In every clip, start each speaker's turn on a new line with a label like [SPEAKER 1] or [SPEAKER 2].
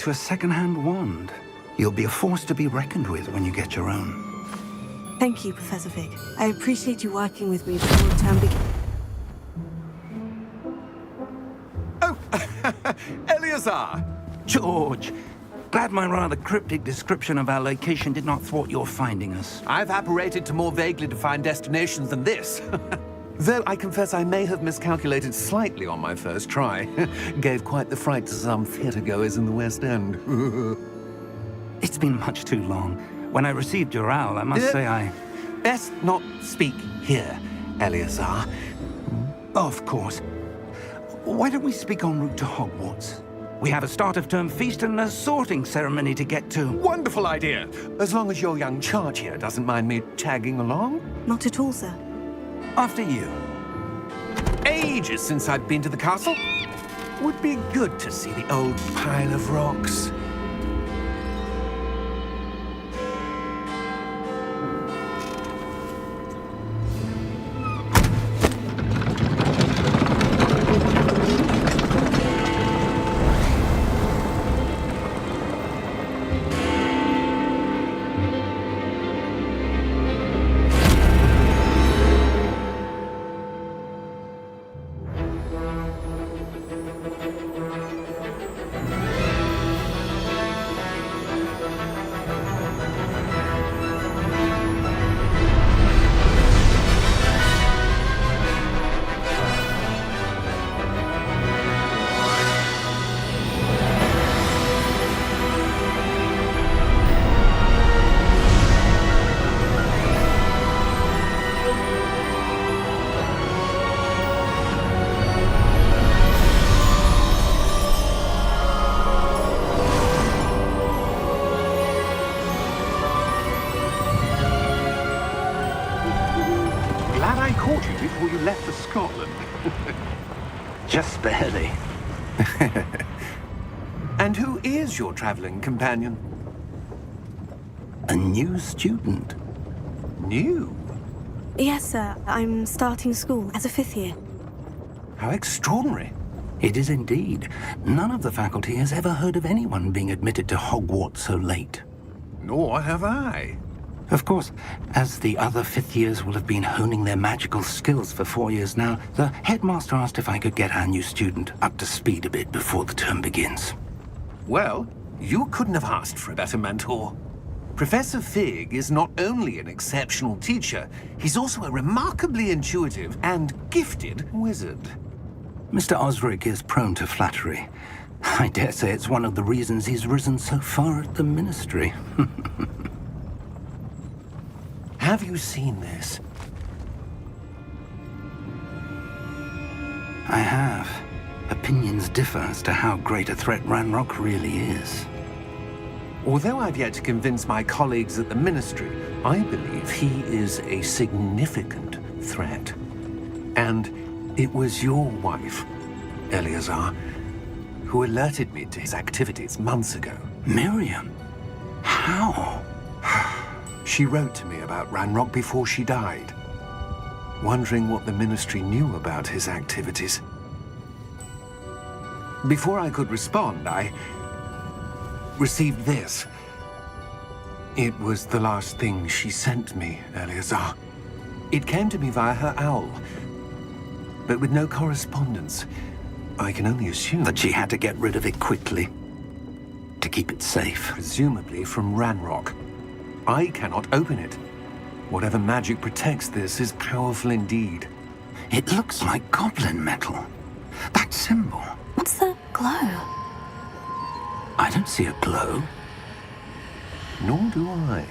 [SPEAKER 1] you a second-hand wand. You'll be a force to be reckoned with when you get your own.
[SPEAKER 2] Thank you, Professor Fig. I appreciate you working with me before the term begins.
[SPEAKER 3] Oh, Eleazar!
[SPEAKER 1] George, glad my rather cryptic description of our location did not thwart your finding us.
[SPEAKER 3] I've apparated to more vaguely defined destinations than this. Though I confess I may have miscalculated slightly on my first try. Gave quite the fright to some theatre-goers in the West End.
[SPEAKER 1] It's been much too long. When I received your owl, I must say I...
[SPEAKER 3] Best not speak here, Eleazar.
[SPEAKER 1] Of course. Why don't we speak en route to Hogwarts? We have a start-of-term feast and a sorting ceremony to get to.
[SPEAKER 3] Wonderful idea! As long as your young charge here doesn't mind me tagging along.
[SPEAKER 2] Not at all, sir.
[SPEAKER 1] After you.
[SPEAKER 3] Ages since I've been to the castle. Would be good to see the old pile of rocks.
[SPEAKER 4] Before you left for Scotland.
[SPEAKER 1] Just barely.
[SPEAKER 3] And who is your traveling companion?
[SPEAKER 1] A new student.
[SPEAKER 3] New?
[SPEAKER 2] Yes, sir. I'm starting school as a 5th year.
[SPEAKER 3] How extraordinary.
[SPEAKER 1] It is indeed. None of the faculty has ever heard of anyone being admitted to Hogwarts so late.
[SPEAKER 3] Nor have I.
[SPEAKER 1] Of course, as the other 5th years will have been honing their magical skills for 4 years now, the headmaster asked if I could get our new student up to speed a bit before the term begins.
[SPEAKER 3] Well, you couldn't have asked for a better mentor. Professor Fig is not only an exceptional teacher, he's also a remarkably intuitive and gifted wizard.
[SPEAKER 1] Mr. Osric is prone to flattery. I dare say it's one of the reasons he's risen so far at the Ministry.
[SPEAKER 3] Have you seen this?
[SPEAKER 1] I have. Opinions differ as to how great a threat Ranrock really is.
[SPEAKER 3] Although I've yet to convince my colleagues at the Ministry, I believe he is a significant threat. And it was your wife, Eleazar, who alerted me to his activities months ago.
[SPEAKER 1] Miriam? How?
[SPEAKER 3] She wrote to me about Ranrock before she died, wondering what the Ministry knew about his activities. Before I could respond, I received this. It was the last thing she sent me, Eleazar. It came to me via her owl, but with no correspondence. I can only assume
[SPEAKER 1] That she had to get rid of it quickly, to keep it safe.
[SPEAKER 3] presumably from Ranrock. I cannot open it. Whatever magic protects this is powerful indeed.
[SPEAKER 1] It looks like goblin metal. That symbol.
[SPEAKER 2] What's the glow?
[SPEAKER 1] I don't see a glow.
[SPEAKER 3] Nor do I.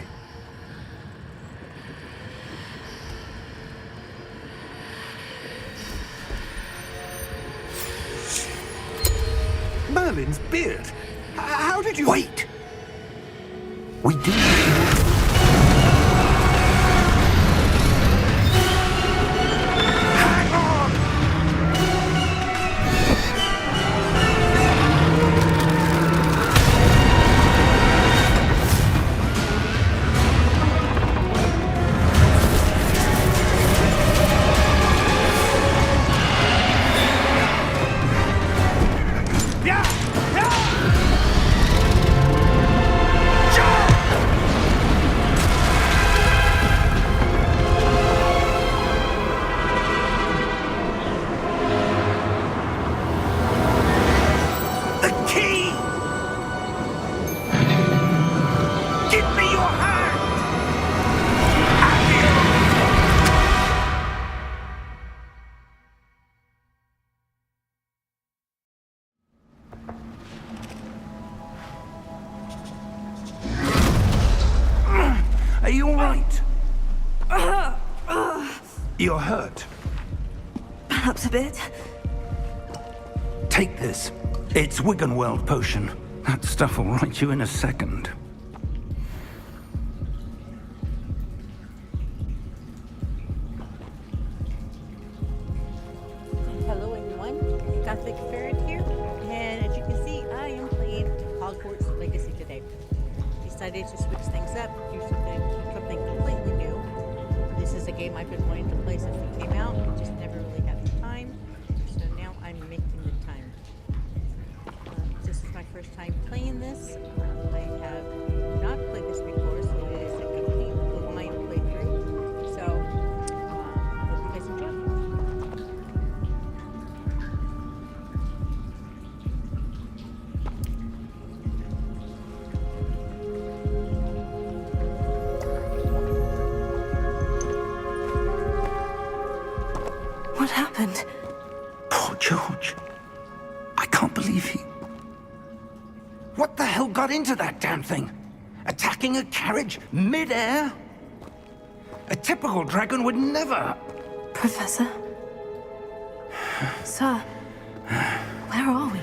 [SPEAKER 3] Merlin's beard. How did you...
[SPEAKER 1] Wait! We do...
[SPEAKER 3] Hang on! Yeah! Yeah!
[SPEAKER 1] You're hurt.
[SPEAKER 2] Perhaps a bit.
[SPEAKER 1] Take this. It's Wiggenweld potion. That stuff will right you in a second.
[SPEAKER 4] Hello everyone, Gothic Ferret here, and as you can see, I am playing Hogwarts Legacy today. Decided to switch things up, do something completely new. This is a game I've been wanting to play since it came out, just never really had the time, so now I'm making the time. This is my first time playing this. I have not played this before, so it is a complete blind playthrough. So, I hope you guys enjoy.
[SPEAKER 2] What happened?
[SPEAKER 1] Poor George. I can't believe he... What the hell got into that damn thing? Attacking a carriage mid-air? A typical dragon would never...
[SPEAKER 2] Professor? Sir, where are we?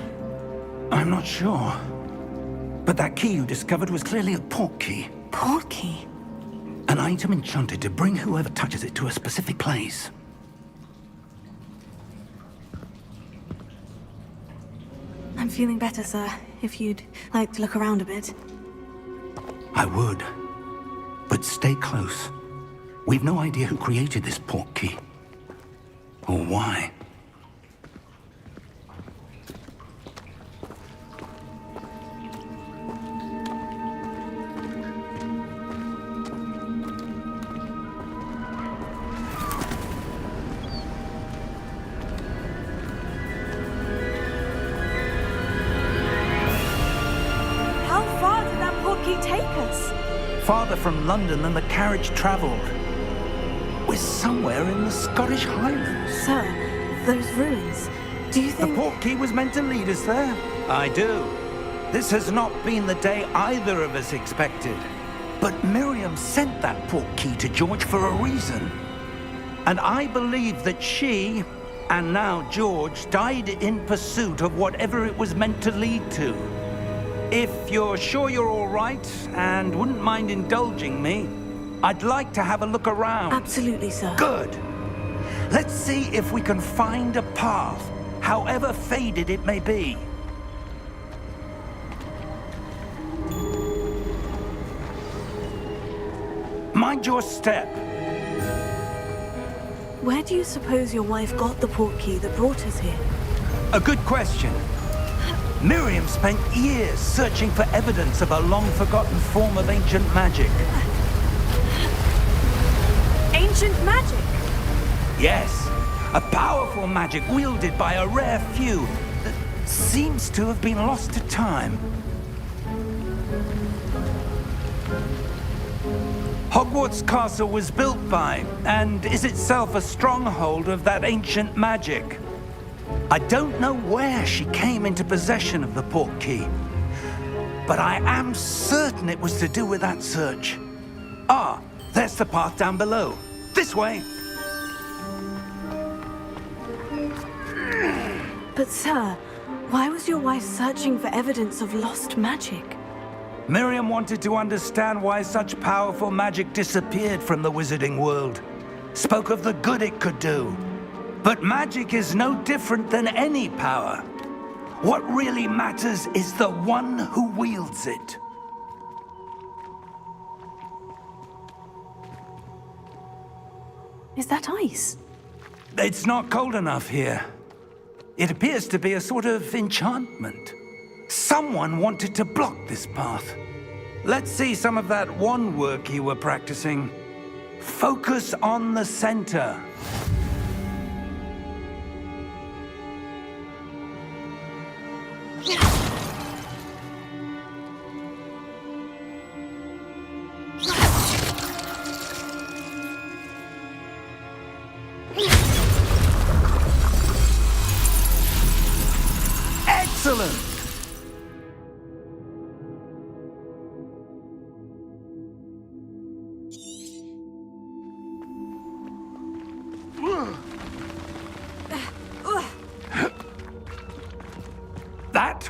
[SPEAKER 1] I'm not sure. But that key you discovered was clearly a port key.
[SPEAKER 2] Port key?
[SPEAKER 1] An item enchanted to bring whoever touches it to a specific place.
[SPEAKER 2] I'm feeling better, sir. If you'd like to look around a bit.
[SPEAKER 1] I would. But stay close. We've no idea who created this port key. Or why.
[SPEAKER 2] How far did that port key take us?
[SPEAKER 1] Farther from London than the carriage traveled. We're somewhere in the Scottish Highlands.
[SPEAKER 2] Sir, those ruins. Do you
[SPEAKER 1] The
[SPEAKER 2] think...
[SPEAKER 1] port key was meant to lead us there? I do. This has not been the day either of us expected. But Miriam sent that port key to George for a reason. And I believe that she, and now George, died in pursuit of whatever it was meant to lead to. If you're sure you're all right and wouldn't mind indulging me, I'd like to have a look around.
[SPEAKER 2] Absolutely, sir.
[SPEAKER 1] Good. Let's see if we can find a path, however faded it may be. Mind your step.
[SPEAKER 2] Where do you suppose your wife got the port key that brought us here?
[SPEAKER 1] A good question. Miriam spent years searching for evidence of a long-forgotten form of ancient magic.
[SPEAKER 2] Ancient magic?
[SPEAKER 1] Yes, a powerful magic wielded by a rare few that seems to have been lost to time. Hogwarts Castle was built by, and is itself a stronghold of that ancient magic. I don't know where she came into possession of the port key, but I am certain it was to do with that search. Ah, there's the path down below. This way.
[SPEAKER 2] But sir, why was your wife searching for evidence of lost magic?
[SPEAKER 1] Miriam wanted to understand why such powerful magic disappeared from the wizarding world. Spoke of the good it could do. But magic is no different than any power. What really matters is the one who wields it.
[SPEAKER 2] Is that ice?
[SPEAKER 1] It's not cold enough here. It appears to be a sort of enchantment. Someone wanted to block this path. Let's see some of that wand work you were practicing. Focus on the center. Excellent!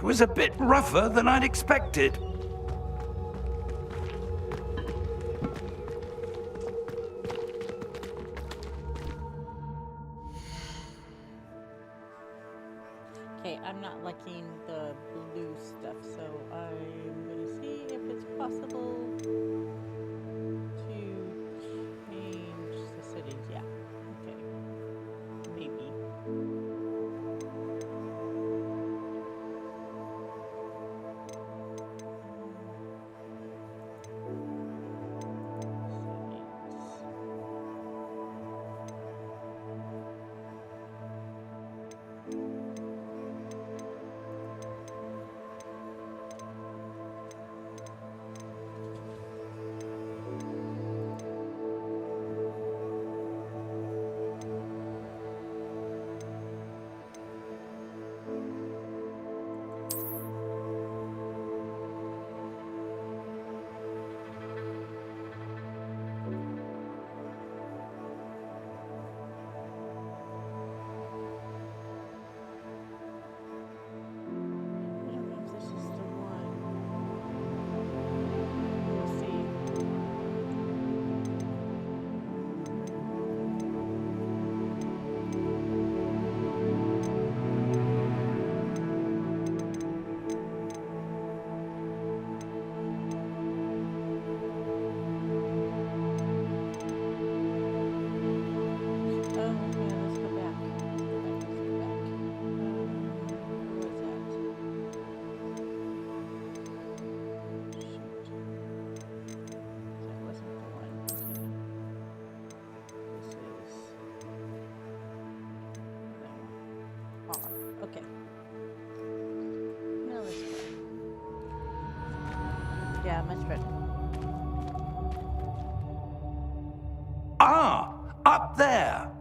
[SPEAKER 1] was a bit rougher than I'd expected.
[SPEAKER 4] Okay, I'm not liking the blue stuff, so I'm gonna see if it's possible to change the settings. Yeah, okay, maybe. Okay. Now let's try. Yeah, much better.
[SPEAKER 1] Ah, up there.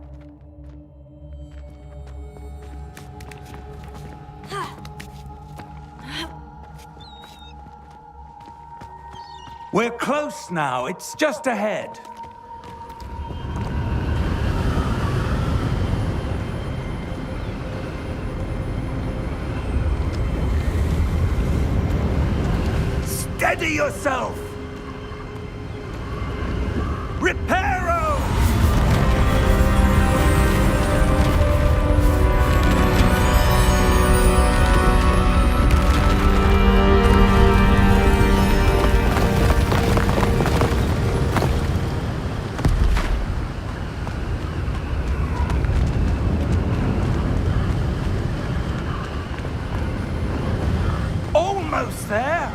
[SPEAKER 1] We're close now. It's just ahead. Steady yourself! Reparo! Almost there!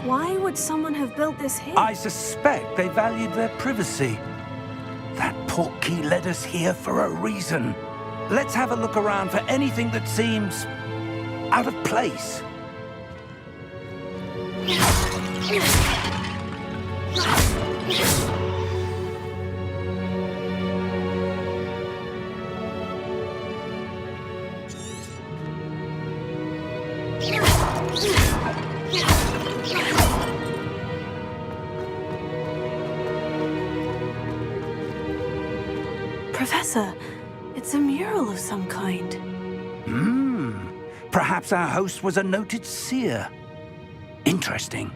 [SPEAKER 2] Why would someone have built this here?
[SPEAKER 1] I suspect they valued their privacy. That portkey led us here for a reason. Let's have a look around for anything that seems out of place.
[SPEAKER 2] Professor, it's a mural of some kind.
[SPEAKER 1] Perhaps our host was a noted seer. Interesting.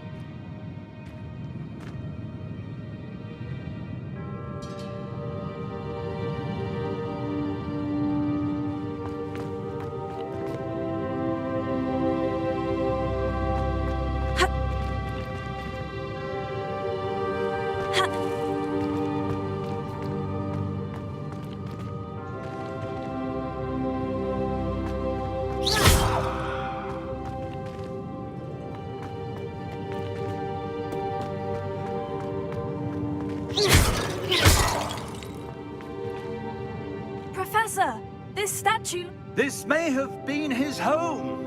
[SPEAKER 2] Professor, this statue...
[SPEAKER 1] This may have been his home.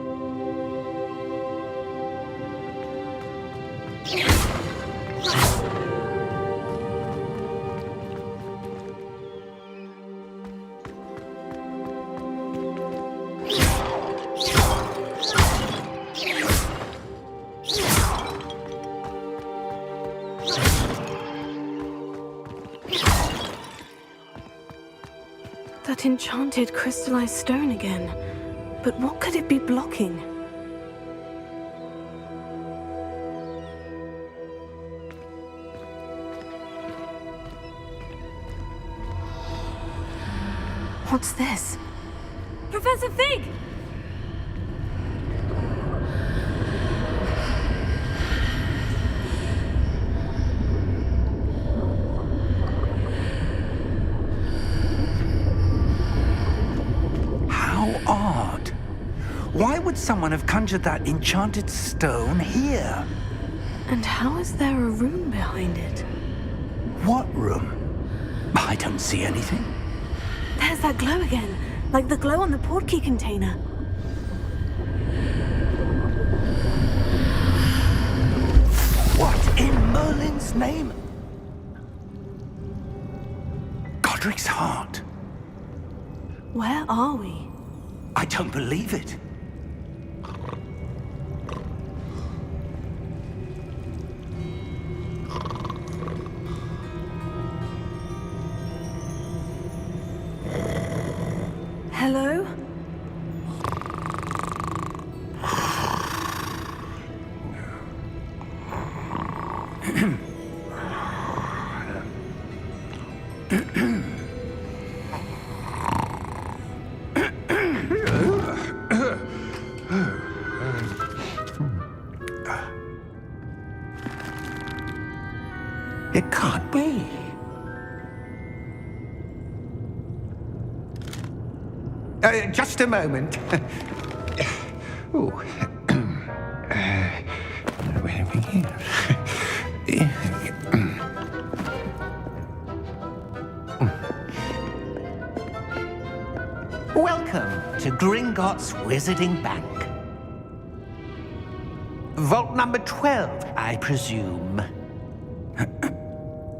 [SPEAKER 2] That enchanted crystallized stone again. But what could it be blocking? What's this? Professor Fig!
[SPEAKER 1] How odd. Why would someone have conjured that enchanted stone here?
[SPEAKER 2] And how is there a room behind it?
[SPEAKER 1] What room? I don't see anything.
[SPEAKER 2] There's that glow again, like the glow on the portkey container.
[SPEAKER 1] What in Merlin's name? Godric's heart.
[SPEAKER 2] Where are we?
[SPEAKER 1] I don't believe it.
[SPEAKER 2] Hello?
[SPEAKER 3] It can't be. Just a moment. Oh. Wait a minute. Welcome to Gringotts Wizarding Bank. Vault number 12, I presume.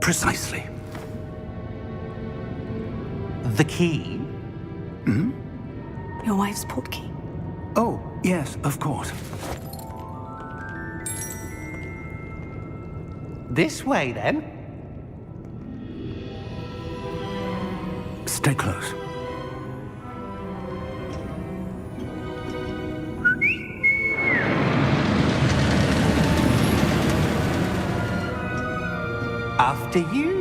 [SPEAKER 1] Precisely.
[SPEAKER 3] The key?
[SPEAKER 2] Your wife's portkey.
[SPEAKER 1] Oh, yes, of course.
[SPEAKER 3] This way, then.
[SPEAKER 1] Stay close.
[SPEAKER 3] After you.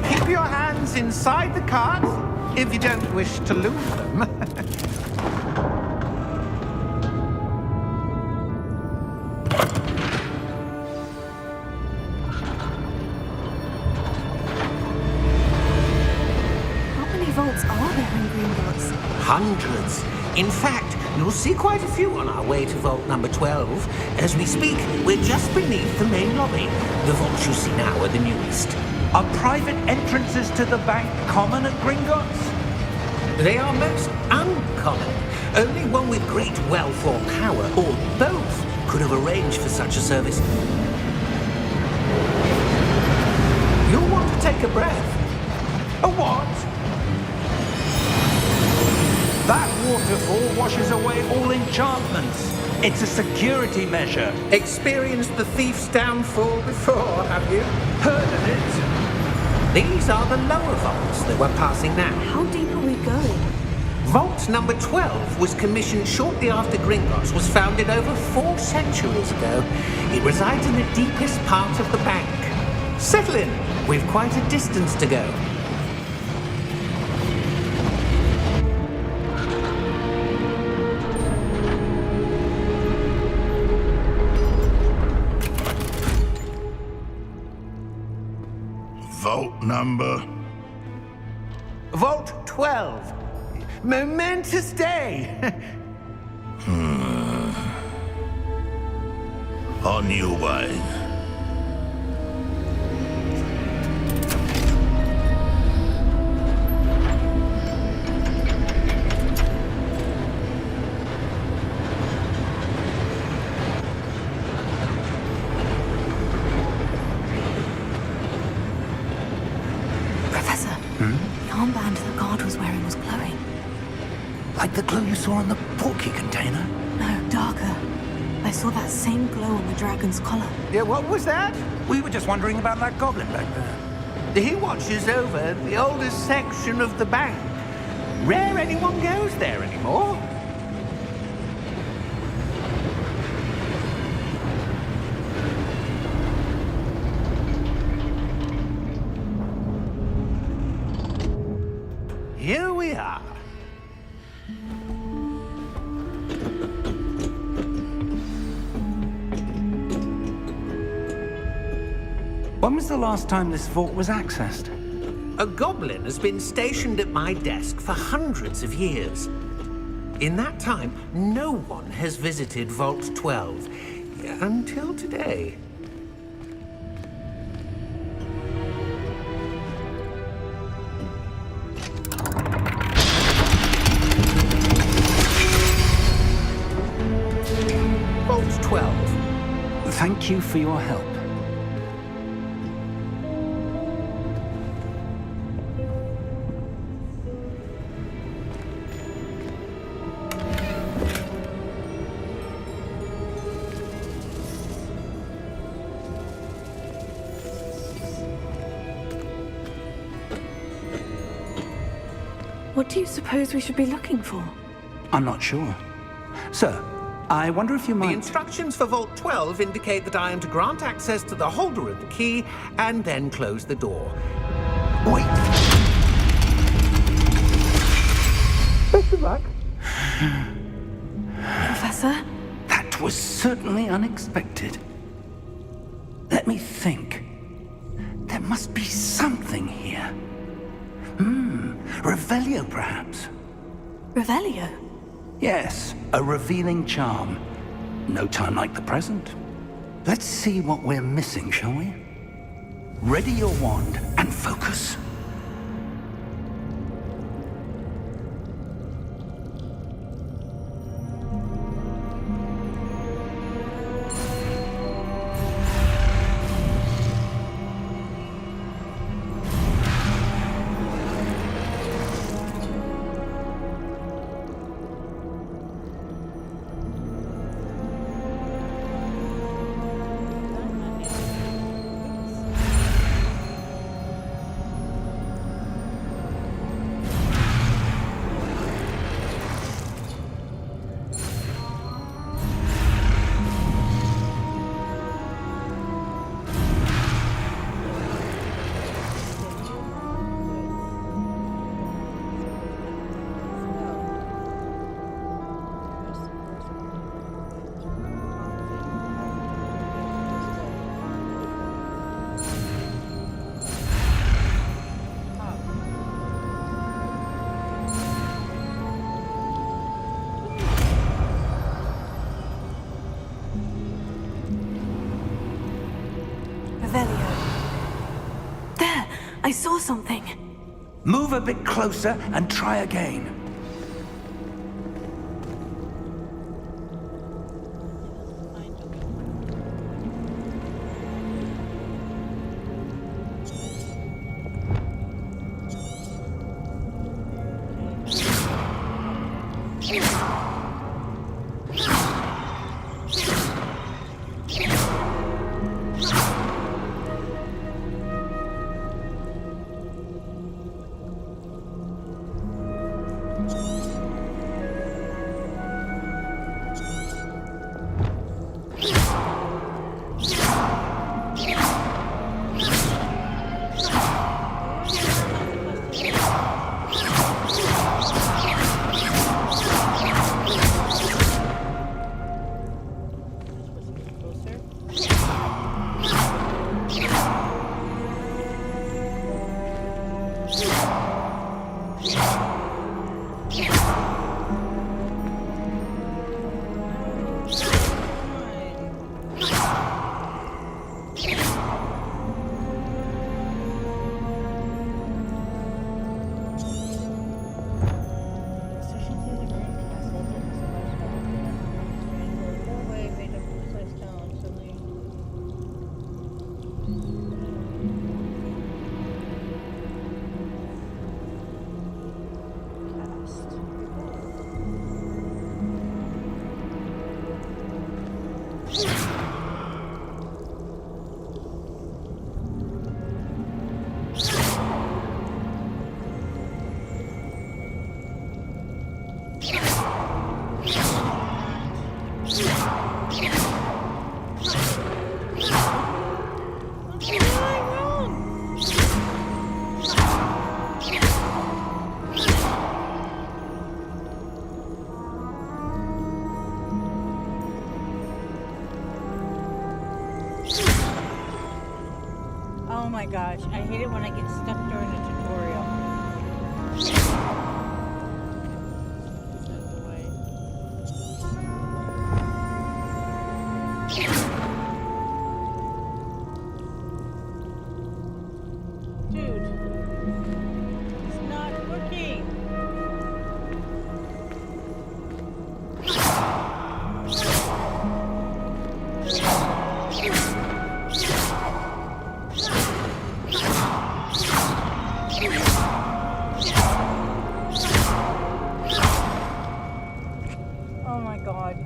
[SPEAKER 3] Keep your hands inside the cart if you don't wish to lose them.
[SPEAKER 2] How many vaults are there in Gringotts?
[SPEAKER 5] Hundreds. In fact, you'll see quite a few on our way to vault number 12. As we speak, we're just beneath the main lobby. The vaults you see now are the newest.
[SPEAKER 1] Are private entrances to the bank common at Gringotts?
[SPEAKER 5] They are most uncommon. Only one with great wealth or power, or both, could have arranged for such a service. You'll want to take a breath.
[SPEAKER 1] A what? That waterfall washes away all enchantments. It's a security measure.
[SPEAKER 5] Experienced the thief's downfall before, have you?
[SPEAKER 1] Heard of it?
[SPEAKER 5] These are the lower vaults that we're passing now.
[SPEAKER 2] How deep are we going?
[SPEAKER 5] Vault number 12 was commissioned shortly after Gringotts was founded over 4 centuries ago. It resides in the deepest part of the bank. Settle in. We've quite a distance to go.
[SPEAKER 6] Vault number?
[SPEAKER 3] Vault 12. Momentous day.
[SPEAKER 6] On your way.
[SPEAKER 2] Professor, the armband the guard was wearing was glowing.
[SPEAKER 1] Like the glow you saw on the portkey container?
[SPEAKER 2] No, darker. I saw that same glow on the dragon's collar.
[SPEAKER 5] Yeah, what was that?
[SPEAKER 1] We were just wondering about that goblin back there.
[SPEAKER 5] He watches over the oldest section of the bank. Rare anyone goes there anymore. Here we are.
[SPEAKER 1] When was the last time this vault was accessed?
[SPEAKER 5] A goblin has been stationed at my desk for hundreds of years. In that time, no one has visited Vault 12 until today. Vault 12.
[SPEAKER 1] Thank you for your help.
[SPEAKER 2] What do you suppose we should be looking for?
[SPEAKER 1] I'm not sure. Sir, I wonder if you
[SPEAKER 5] The
[SPEAKER 1] might...
[SPEAKER 5] instructions for Vault 12 indicate that I am to grant access to the holder of the key and then close the door.
[SPEAKER 1] Wait!
[SPEAKER 5] Best of luck.
[SPEAKER 2] Professor?
[SPEAKER 1] That was certainly unexpected. Let me think. There must be something here. Revelio, perhaps?
[SPEAKER 2] Revelio?
[SPEAKER 1] Yes, a revealing charm. No time like the present. Let's see what we're missing, shall we? Ready your wand and focus.
[SPEAKER 2] Revelio. There! I saw something.
[SPEAKER 1] Move a bit closer and try again.
[SPEAKER 4] Oh my gosh, I hate it when I get stuck during a tutorial. Out of the way. Dude, it's not working. Oh my god.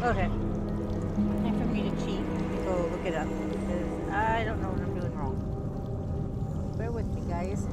[SPEAKER 4] Okay. Time for me to cheat and go look it up because I don't know what I'm doing wrong. Bear with me, guys.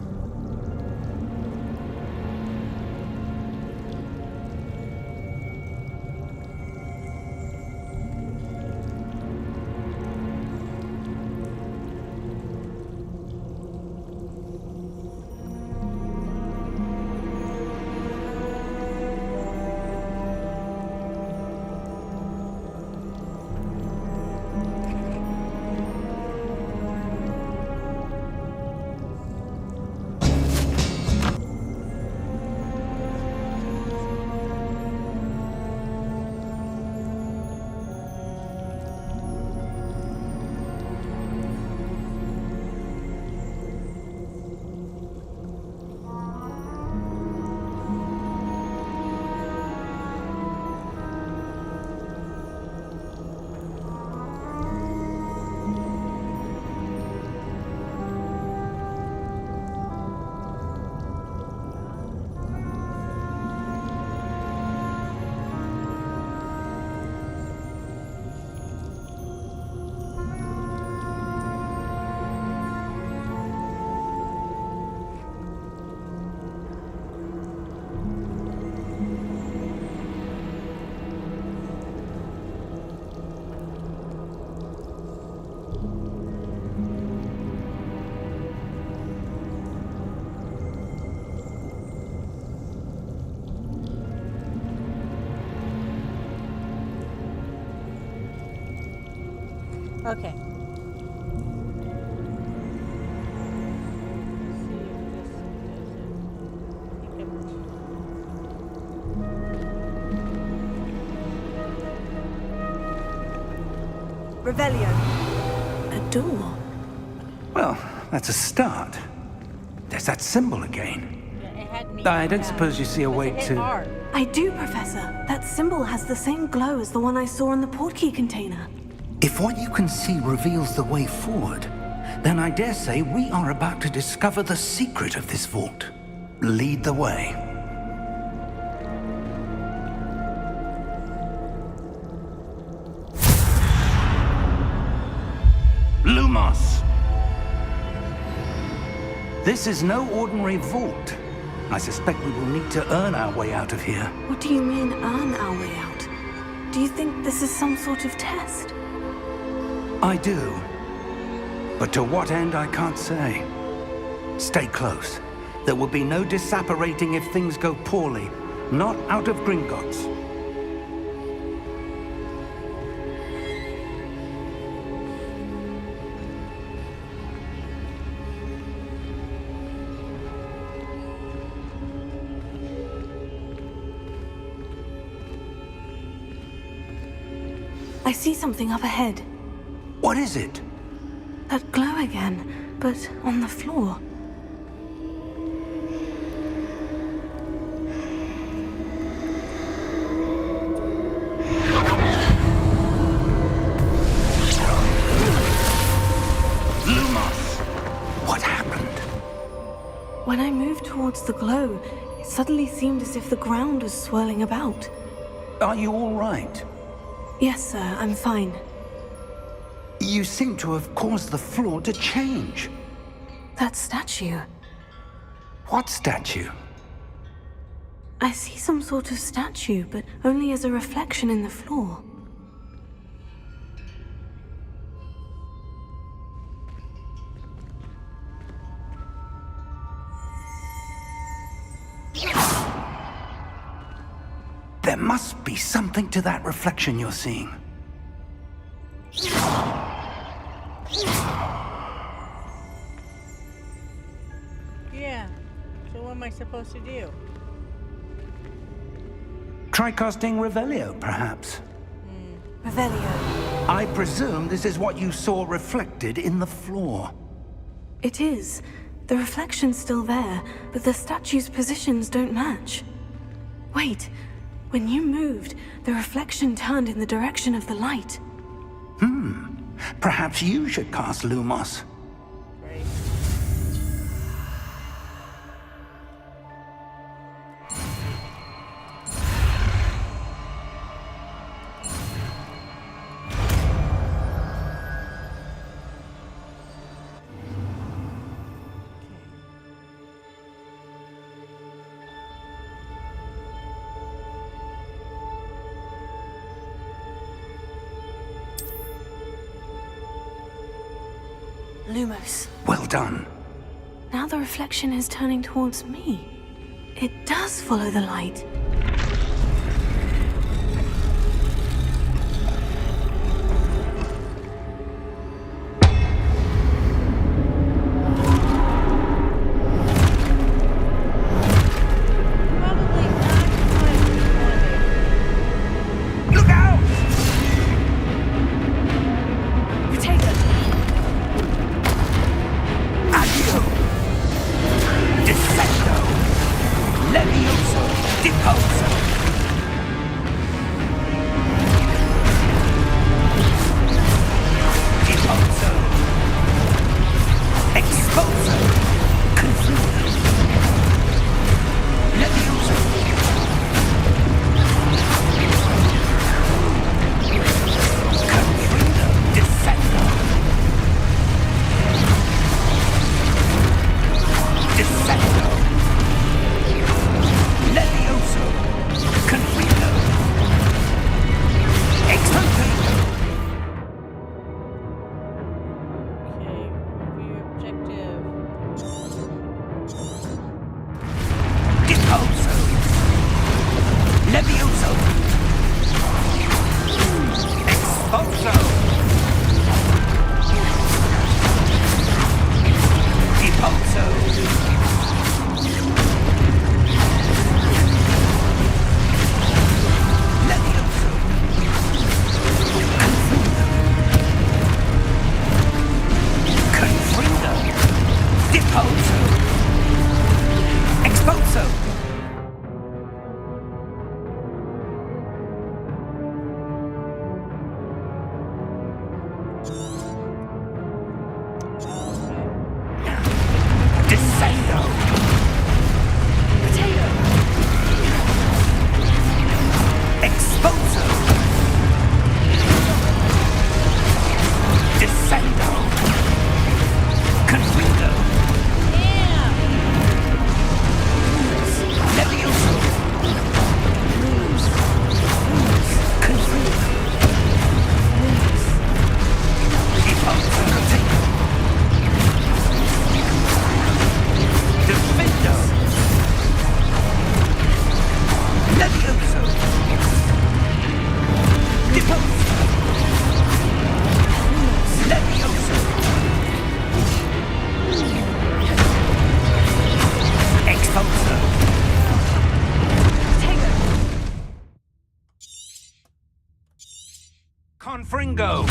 [SPEAKER 4] Okay.
[SPEAKER 2] Revelio. A door.
[SPEAKER 1] Well, that's a start. There's that symbol again.
[SPEAKER 4] Yeah, it had me.
[SPEAKER 1] I don't suppose you see a way
[SPEAKER 4] Hit
[SPEAKER 1] to...
[SPEAKER 4] R.
[SPEAKER 2] I do, Professor. That symbol has the same glow as the one I saw in the portkey container.
[SPEAKER 1] If what you can see reveals the way forward, then I dare say we are about to discover the secret of this vault. Lead the way. Lumos! This is no ordinary vault. I suspect we will need to earn our way out of here.
[SPEAKER 2] What do you mean, earn our way out? Do you think this is some sort of test?
[SPEAKER 1] I do. But to what end, I can't say. Stay close. There will be no disapparating if things go poorly. Not out of Gringotts.
[SPEAKER 2] I see something up ahead.
[SPEAKER 1] What is it?
[SPEAKER 2] That glow again, but on the floor.
[SPEAKER 1] Lumos! What happened?
[SPEAKER 2] When I moved towards the glow, it suddenly seemed as if the ground was swirling about.
[SPEAKER 1] Are you all right?
[SPEAKER 2] Yes, sir, I'm fine.
[SPEAKER 1] You seem to have caused the floor to change.
[SPEAKER 2] That statue.
[SPEAKER 1] What statue?
[SPEAKER 2] I see some sort of statue, but only as a reflection in the floor.
[SPEAKER 1] There must be something to that reflection you're seeing.
[SPEAKER 4] Yeah. So what am I supposed to do?
[SPEAKER 1] Try casting Revelio, perhaps.
[SPEAKER 2] Revelio.
[SPEAKER 1] I presume this is what you saw reflected in the floor.
[SPEAKER 2] It is. The reflection's still there, but the statue's positions don't match. Wait. When you moved, the reflection turned in the direction of the light.
[SPEAKER 1] Perhaps you should cast Lumos.
[SPEAKER 4] Right.
[SPEAKER 2] Lumos.
[SPEAKER 1] Well done.
[SPEAKER 2] Now the reflection is turning towards me. It does follow the light.
[SPEAKER 4] Probably not what we wanted.
[SPEAKER 1] Look out!
[SPEAKER 2] Potato!
[SPEAKER 1] Addio! Descendo! Levioso! Deposo! Deposo! Exposo! Confuso! Levioso! Confuso! Descendo! Descendo! Levioso! Confuso! Exposo!
[SPEAKER 4] Okay, review objective.
[SPEAKER 1] Deposo! Levioso! Exposo! Deposo! Levioso! Confrido! Deposo! Exposo! Descendo!
[SPEAKER 2] Potato!
[SPEAKER 1] Exposo! Descendo! Confrido!
[SPEAKER 4] Yeah!
[SPEAKER 1] Levioso! Confrido! Deposo! Defendo! Levioso! Deposo! Levioso! Exposo!
[SPEAKER 2] Potato!
[SPEAKER 1] Confringo!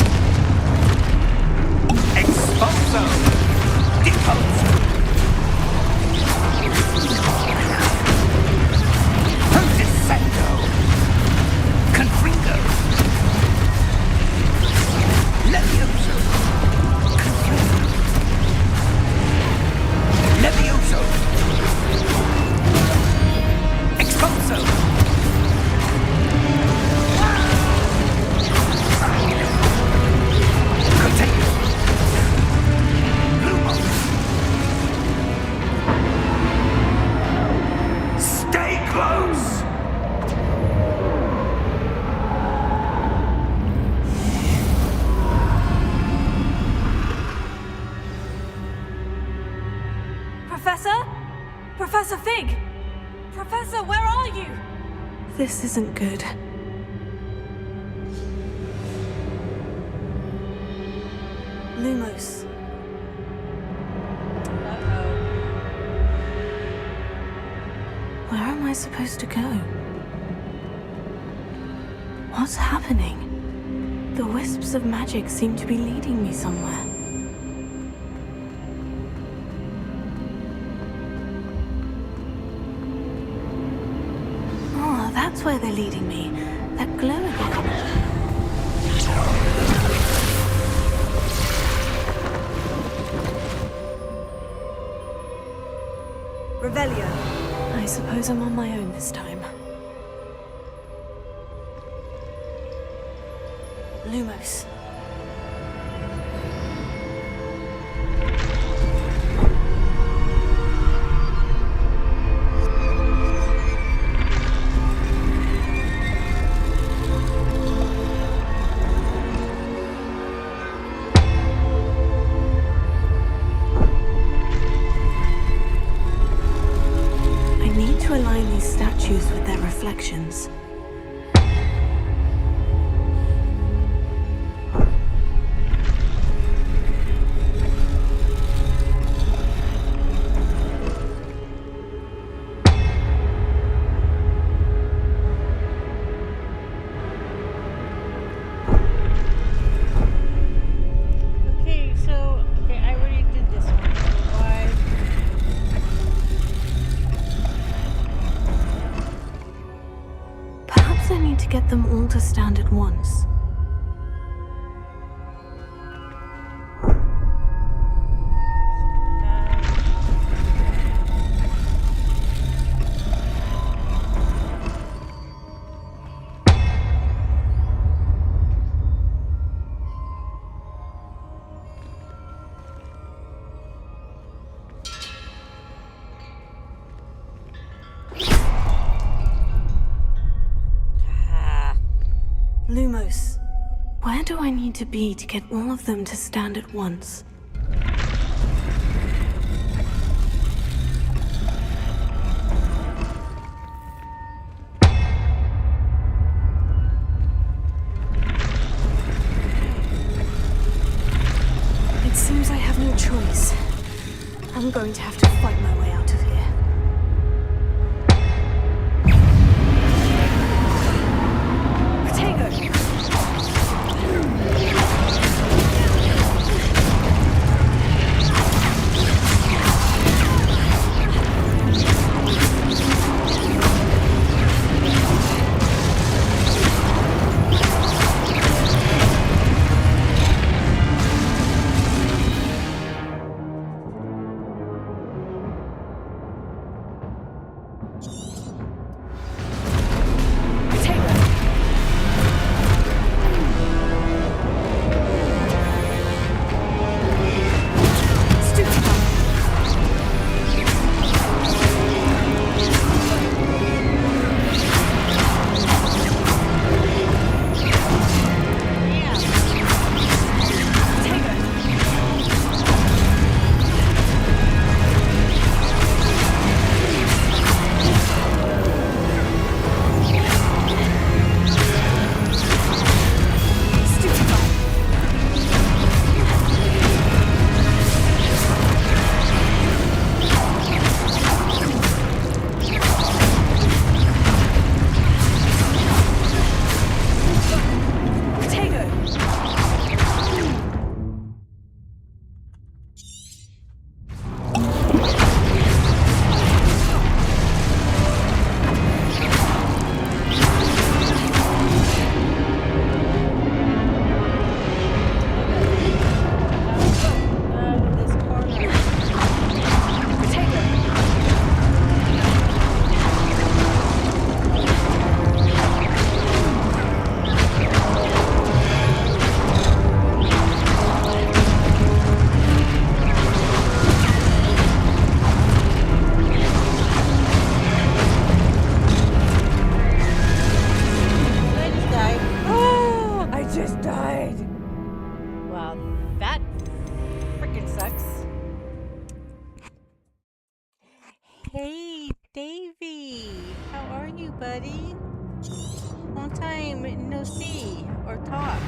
[SPEAKER 1] Exposo! Deposo! Descendo! Confringo! Levioso! Confringo! Levioso! Exposo!
[SPEAKER 2] Professor, where are you? This isn't good. Lumos.
[SPEAKER 4] Uh-oh.
[SPEAKER 2] Where am I supposed to go? What's happening? The wisps of magic seem to be leading me somewhere. Oh, that's where they're leading me. That glow again. Revelio. I suppose I'm on my own this time. Lumos. I need to align these statues with their reflections.
[SPEAKER 4] Okay, I already did this one. So why?
[SPEAKER 2] Perhaps I need to get them all to stand at once. Lumos, where do I need to be to get all of them to stand at once? It seems I have no choice. I'm going to have to fight my way out of here.
[SPEAKER 4] are you, buddy? Long time no see or talk.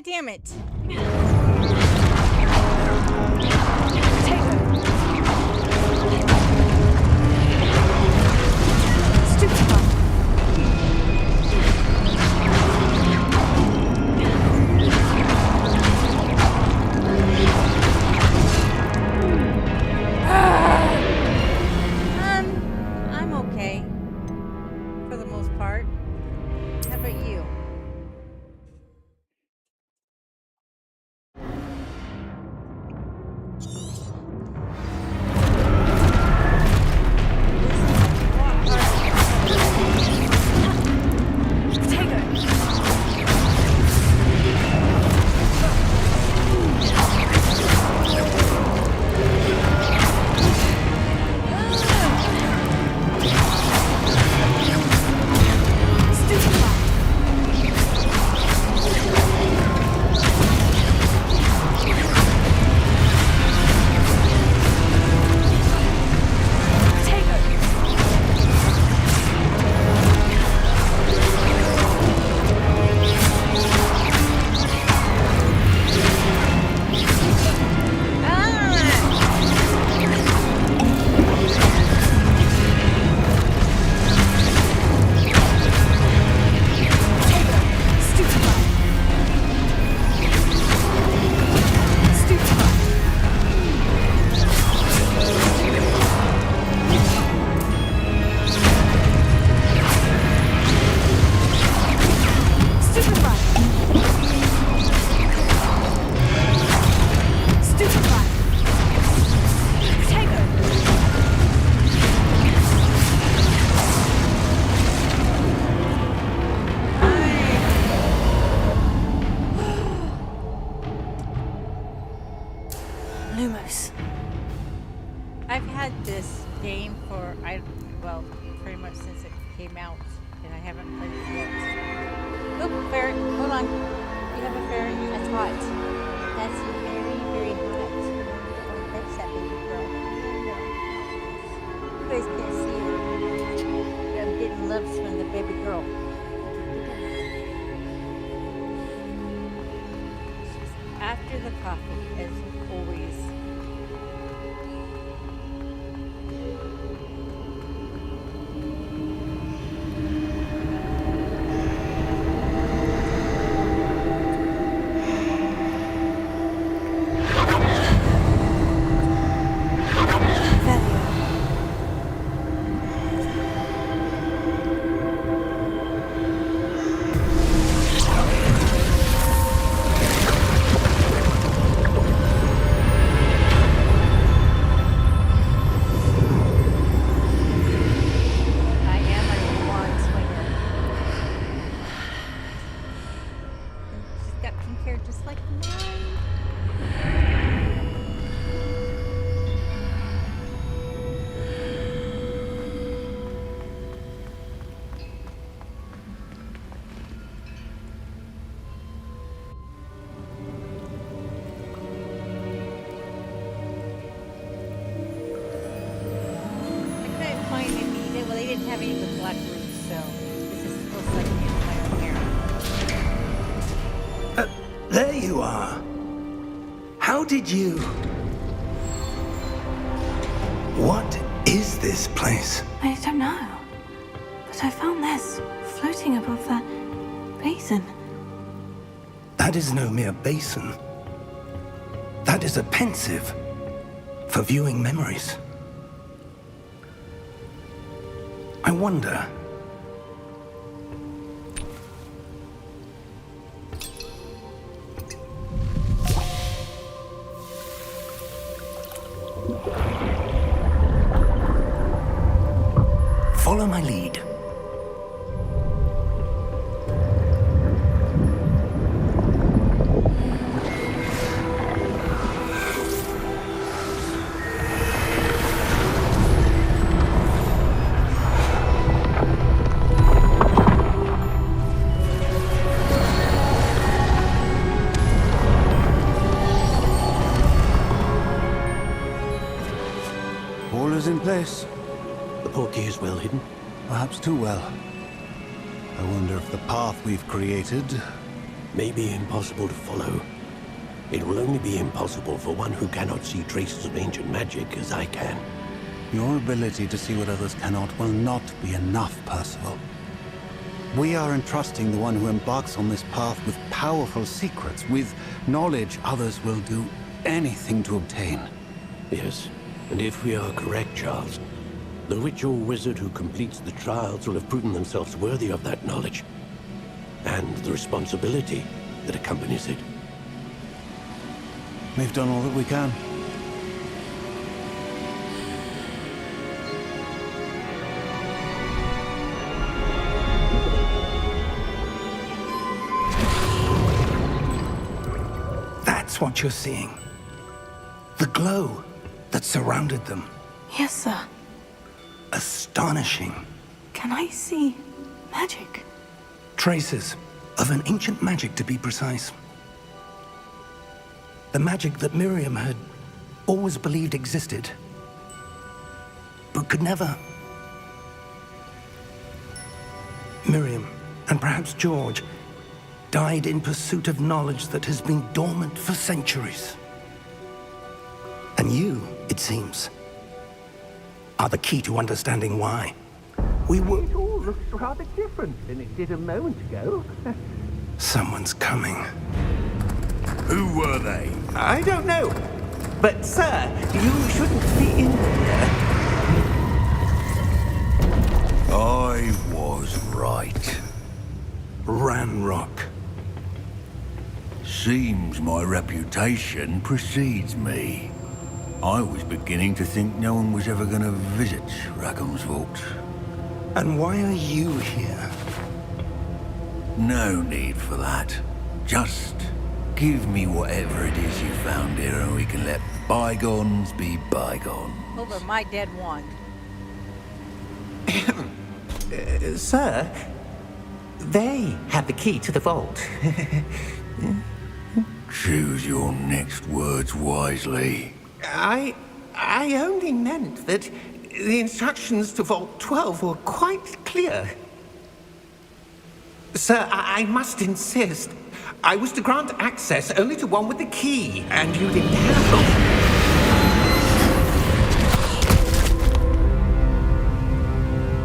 [SPEAKER 4] Damn it. I'm okay. For the most part. How about you? I've had this game for, pretty much since it came out, and I haven't played it yet. Oh, ferret, hold on. You have a ferret, that's hot. That's very, very hot. Don't touch that baby girl. You guys can't see it. But I'm getting loves from the baby girl. After the coffee, as always. hair just like mine. I couldn't find any. Well, they didn't have any with black roots, so this is most likely my own hair.
[SPEAKER 1] There you are. How did you... What is this place?
[SPEAKER 2] I don't know. But I found this floating above that basin.
[SPEAKER 1] That is no mere basin. That is a pensive for viewing memories. I wonder... Follow my lead.
[SPEAKER 7] All is in place.
[SPEAKER 8] The portkey is well hidden.
[SPEAKER 7] Perhaps too well. I wonder if the path we've created...
[SPEAKER 8] May be impossible to follow. It will only be impossible for one who cannot see traces of ancient magic as I can.
[SPEAKER 7] Your ability to see what others cannot will not be enough, Percival. We are entrusting the one who embarks on this path with powerful secrets, with knowledge others will do anything to obtain.
[SPEAKER 8] Yes, and if we are correct, Charles, the witch or wizard who completes the trials will have proven themselves worthy of that knowledge, and the responsibility that accompanies it.
[SPEAKER 7] We've done all that we can.
[SPEAKER 1] That's what you're seeing. The glow that surrounded them.
[SPEAKER 2] Yes, sir.
[SPEAKER 1] Astonishing.
[SPEAKER 2] Can I see magic?
[SPEAKER 1] Traces of an ancient magic, to be precise. The magic that Miriam had always believed existed, but could never. Miriam, and perhaps George, died in pursuit of knowledge that has been dormant for centuries. And you, it seems, are the key to understanding why. We were...
[SPEAKER 5] It all looks rather different than it did a moment ago.
[SPEAKER 1] Someone's coming.
[SPEAKER 6] Who were they?
[SPEAKER 5] I don't know. But, sir, you shouldn't be in here.
[SPEAKER 6] I was right.
[SPEAKER 1] Ranrock.
[SPEAKER 6] Seems my reputation precedes me. I was beginning to think no one was ever going to visit Rackham's Vault.
[SPEAKER 1] And why are you here?
[SPEAKER 6] No need for that. Just give me whatever it is you found here and we can let bygones be bygones.
[SPEAKER 4] Over my dead wand.
[SPEAKER 5] Sir, they have the key to the vault.
[SPEAKER 6] Choose your next words wisely.
[SPEAKER 5] I only meant that the instructions to Vault 12 were quite clear. Sir, I must insist. I was to grant access only to one with the key, and you didn't have...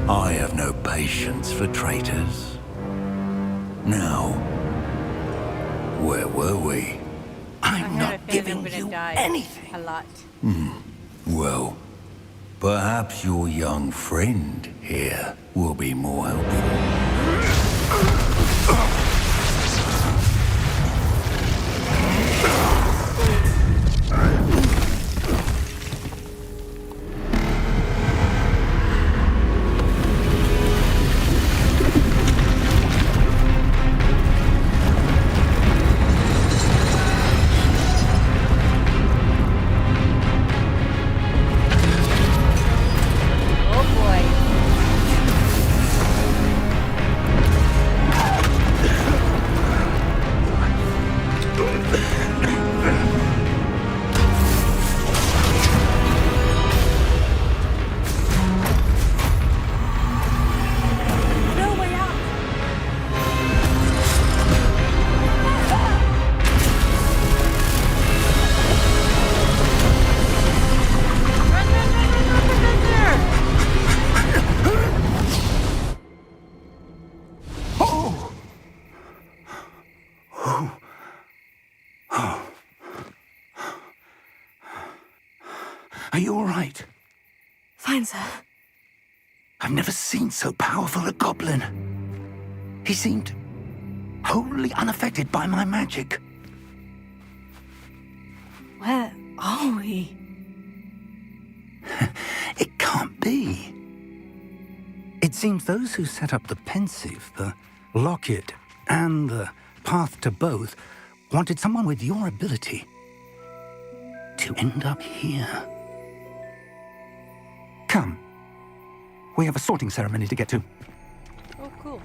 [SPEAKER 6] I have no patience for traitors. Now, where were we?
[SPEAKER 1] I'm
[SPEAKER 4] I
[SPEAKER 1] not
[SPEAKER 4] had a feeling I'm
[SPEAKER 1] giving
[SPEAKER 4] gonna
[SPEAKER 1] you
[SPEAKER 4] die
[SPEAKER 1] anything.
[SPEAKER 4] a lot.
[SPEAKER 6] Well, perhaps your young friend here will be more helpful.
[SPEAKER 1] Are you all right?
[SPEAKER 2] Fine, sir.
[SPEAKER 1] I've never seen so powerful a goblin. He seemed wholly unaffected by my magic.
[SPEAKER 2] Where are we?
[SPEAKER 1] It can't be. It seems those who set up the pensive, the locket, and the path to both wanted someone with your ability to end up here. Come. We have a sorting ceremony to get to.
[SPEAKER 4] Oh, cool.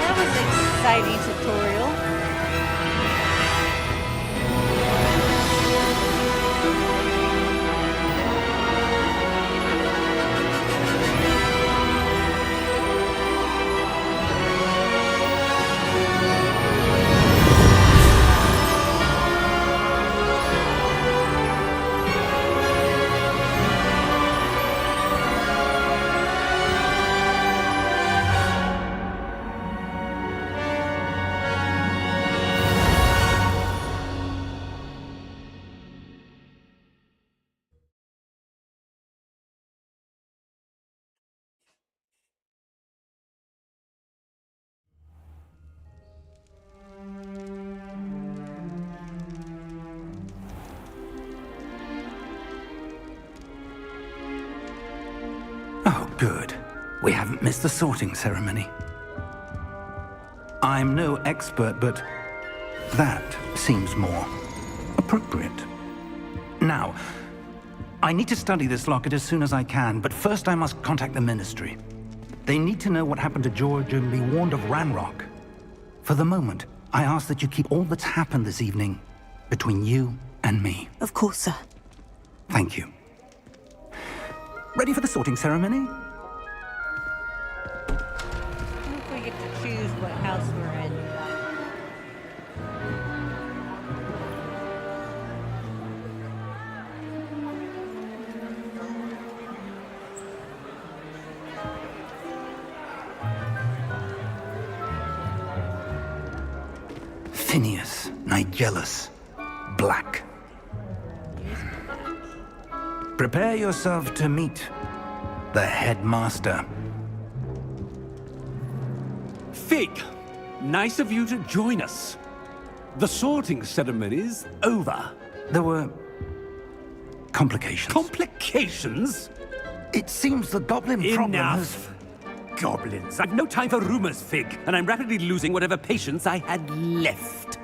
[SPEAKER 4] That was an exciting tutorial.
[SPEAKER 1] Oh, good. We haven't missed the sorting ceremony. I'm no expert, but that seems more appropriate. Now, I need to study this locket as soon as I can, but first I must contact the Ministry. They need to know what happened to George and be warned of Ranrock. For the moment, I ask that you keep all that's happened this evening between you and me.
[SPEAKER 2] Of course, sir.
[SPEAKER 1] Thank you. Ready for the sorting ceremony?
[SPEAKER 4] I think we get to choose what house we're in.
[SPEAKER 1] Phineas, Nigellus, Black. Prepare yourself to meet the headmaster.
[SPEAKER 3] Fig, nice of you to join us. The sorting ceremony's over.
[SPEAKER 1] There were complications.
[SPEAKER 3] Complications?
[SPEAKER 1] It seems the goblin problem has...
[SPEAKER 3] Enough. Goblins. I've no time for rumors, Fig, and I'm rapidly losing whatever patience I had left.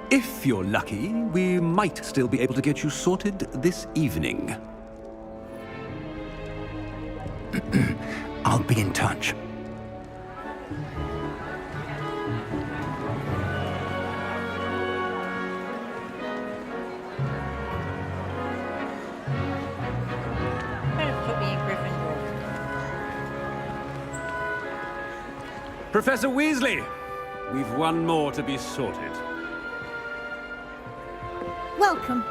[SPEAKER 3] If you're lucky, we might still be able to get you sorted this evening.
[SPEAKER 1] I'll be in touch.
[SPEAKER 4] Put me in Gryffindor.
[SPEAKER 3] Professor Weasley, we've one more to be sorted.
[SPEAKER 9] Welcome.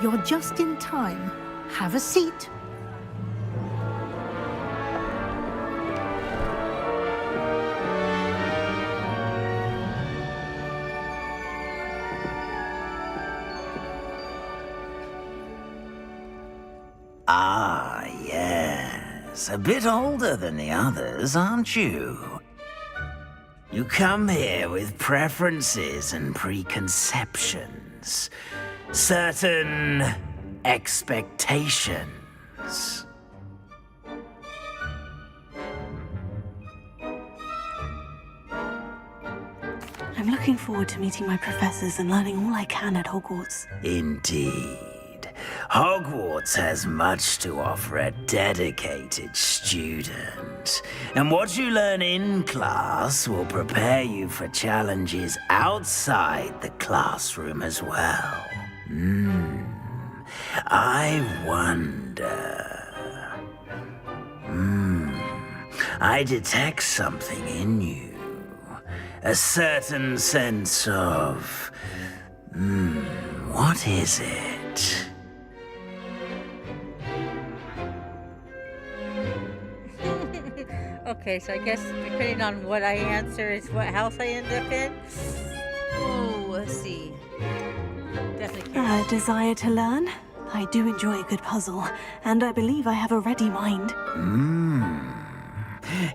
[SPEAKER 9] You're just in time. Have a seat.
[SPEAKER 10] Ah, yes. A bit older than the others, aren't you? You come here with preferences and preconceptions. Certain expectations.
[SPEAKER 2] I'm looking forward to meeting my professors and learning all I can at Hogwarts.
[SPEAKER 10] Indeed. Hogwarts has much to offer a dedicated student. And what you learn in class will prepare you for challenges outside the classroom as well. I wonder... I detect something in you. A certain sense of What is it?
[SPEAKER 4] Okay, so I guess depending on what I answer is what house I end up in. Oh, let's see. Definitely can't.
[SPEAKER 2] A desire to learn? I do enjoy a good puzzle, and I believe I have a ready mind.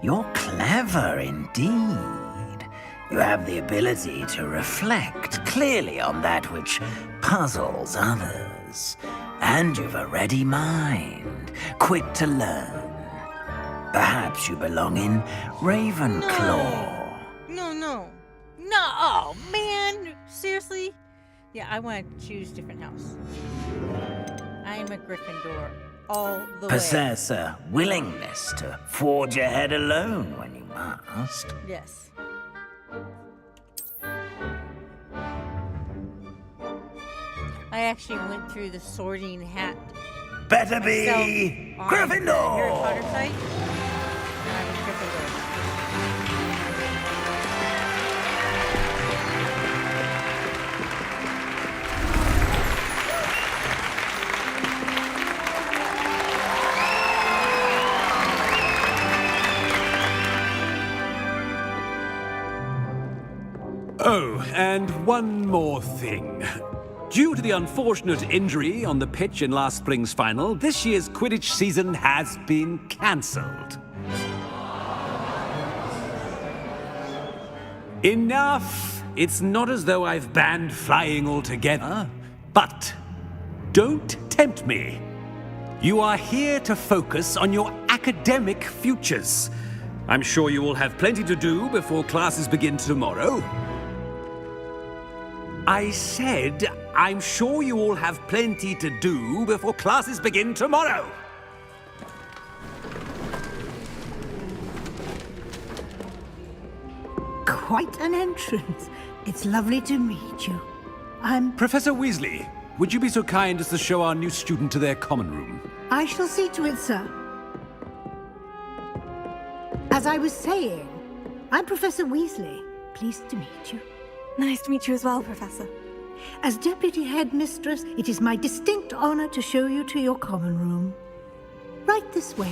[SPEAKER 10] You're clever indeed. You have the ability to reflect clearly on that which puzzles others. And you've a ready mind, quick to learn. Perhaps you belong in Ravenclaw.
[SPEAKER 4] No. Oh, man. Seriously? Yeah, I want to choose different house. I am a Gryffindor all the way.
[SPEAKER 10] Possess a willingness to forge ahead alone when you must.
[SPEAKER 4] Yes. I actually went through the sorting hat.
[SPEAKER 10] Better
[SPEAKER 4] myself
[SPEAKER 10] be
[SPEAKER 4] on the Harry
[SPEAKER 10] Gryffindor!
[SPEAKER 4] Potter site. And I was Gryffindor.
[SPEAKER 11] Oh, and one more thing. Due to the unfortunate injury on the pitch in last spring's final, this year's Quidditch season has been cancelled. Enough! It's not as though I've banned flying altogether, but don't tempt me. You are here to focus on your academic futures. I'm sure you will have plenty to do before classes begin tomorrow. I said, I'm sure you all have plenty to do before classes begin tomorrow.
[SPEAKER 9] Quite an entrance. It's lovely to meet you.
[SPEAKER 11] Professor Weasley, would you be so kind as to show our new student to their common room?
[SPEAKER 9] I shall see to it, sir. As I was saying, I'm Professor Weasley. Pleased to meet you.
[SPEAKER 2] Nice to meet you as well, Professor.
[SPEAKER 9] As Deputy Headmistress, it is my distinct honor to show you to your common room. Right this way.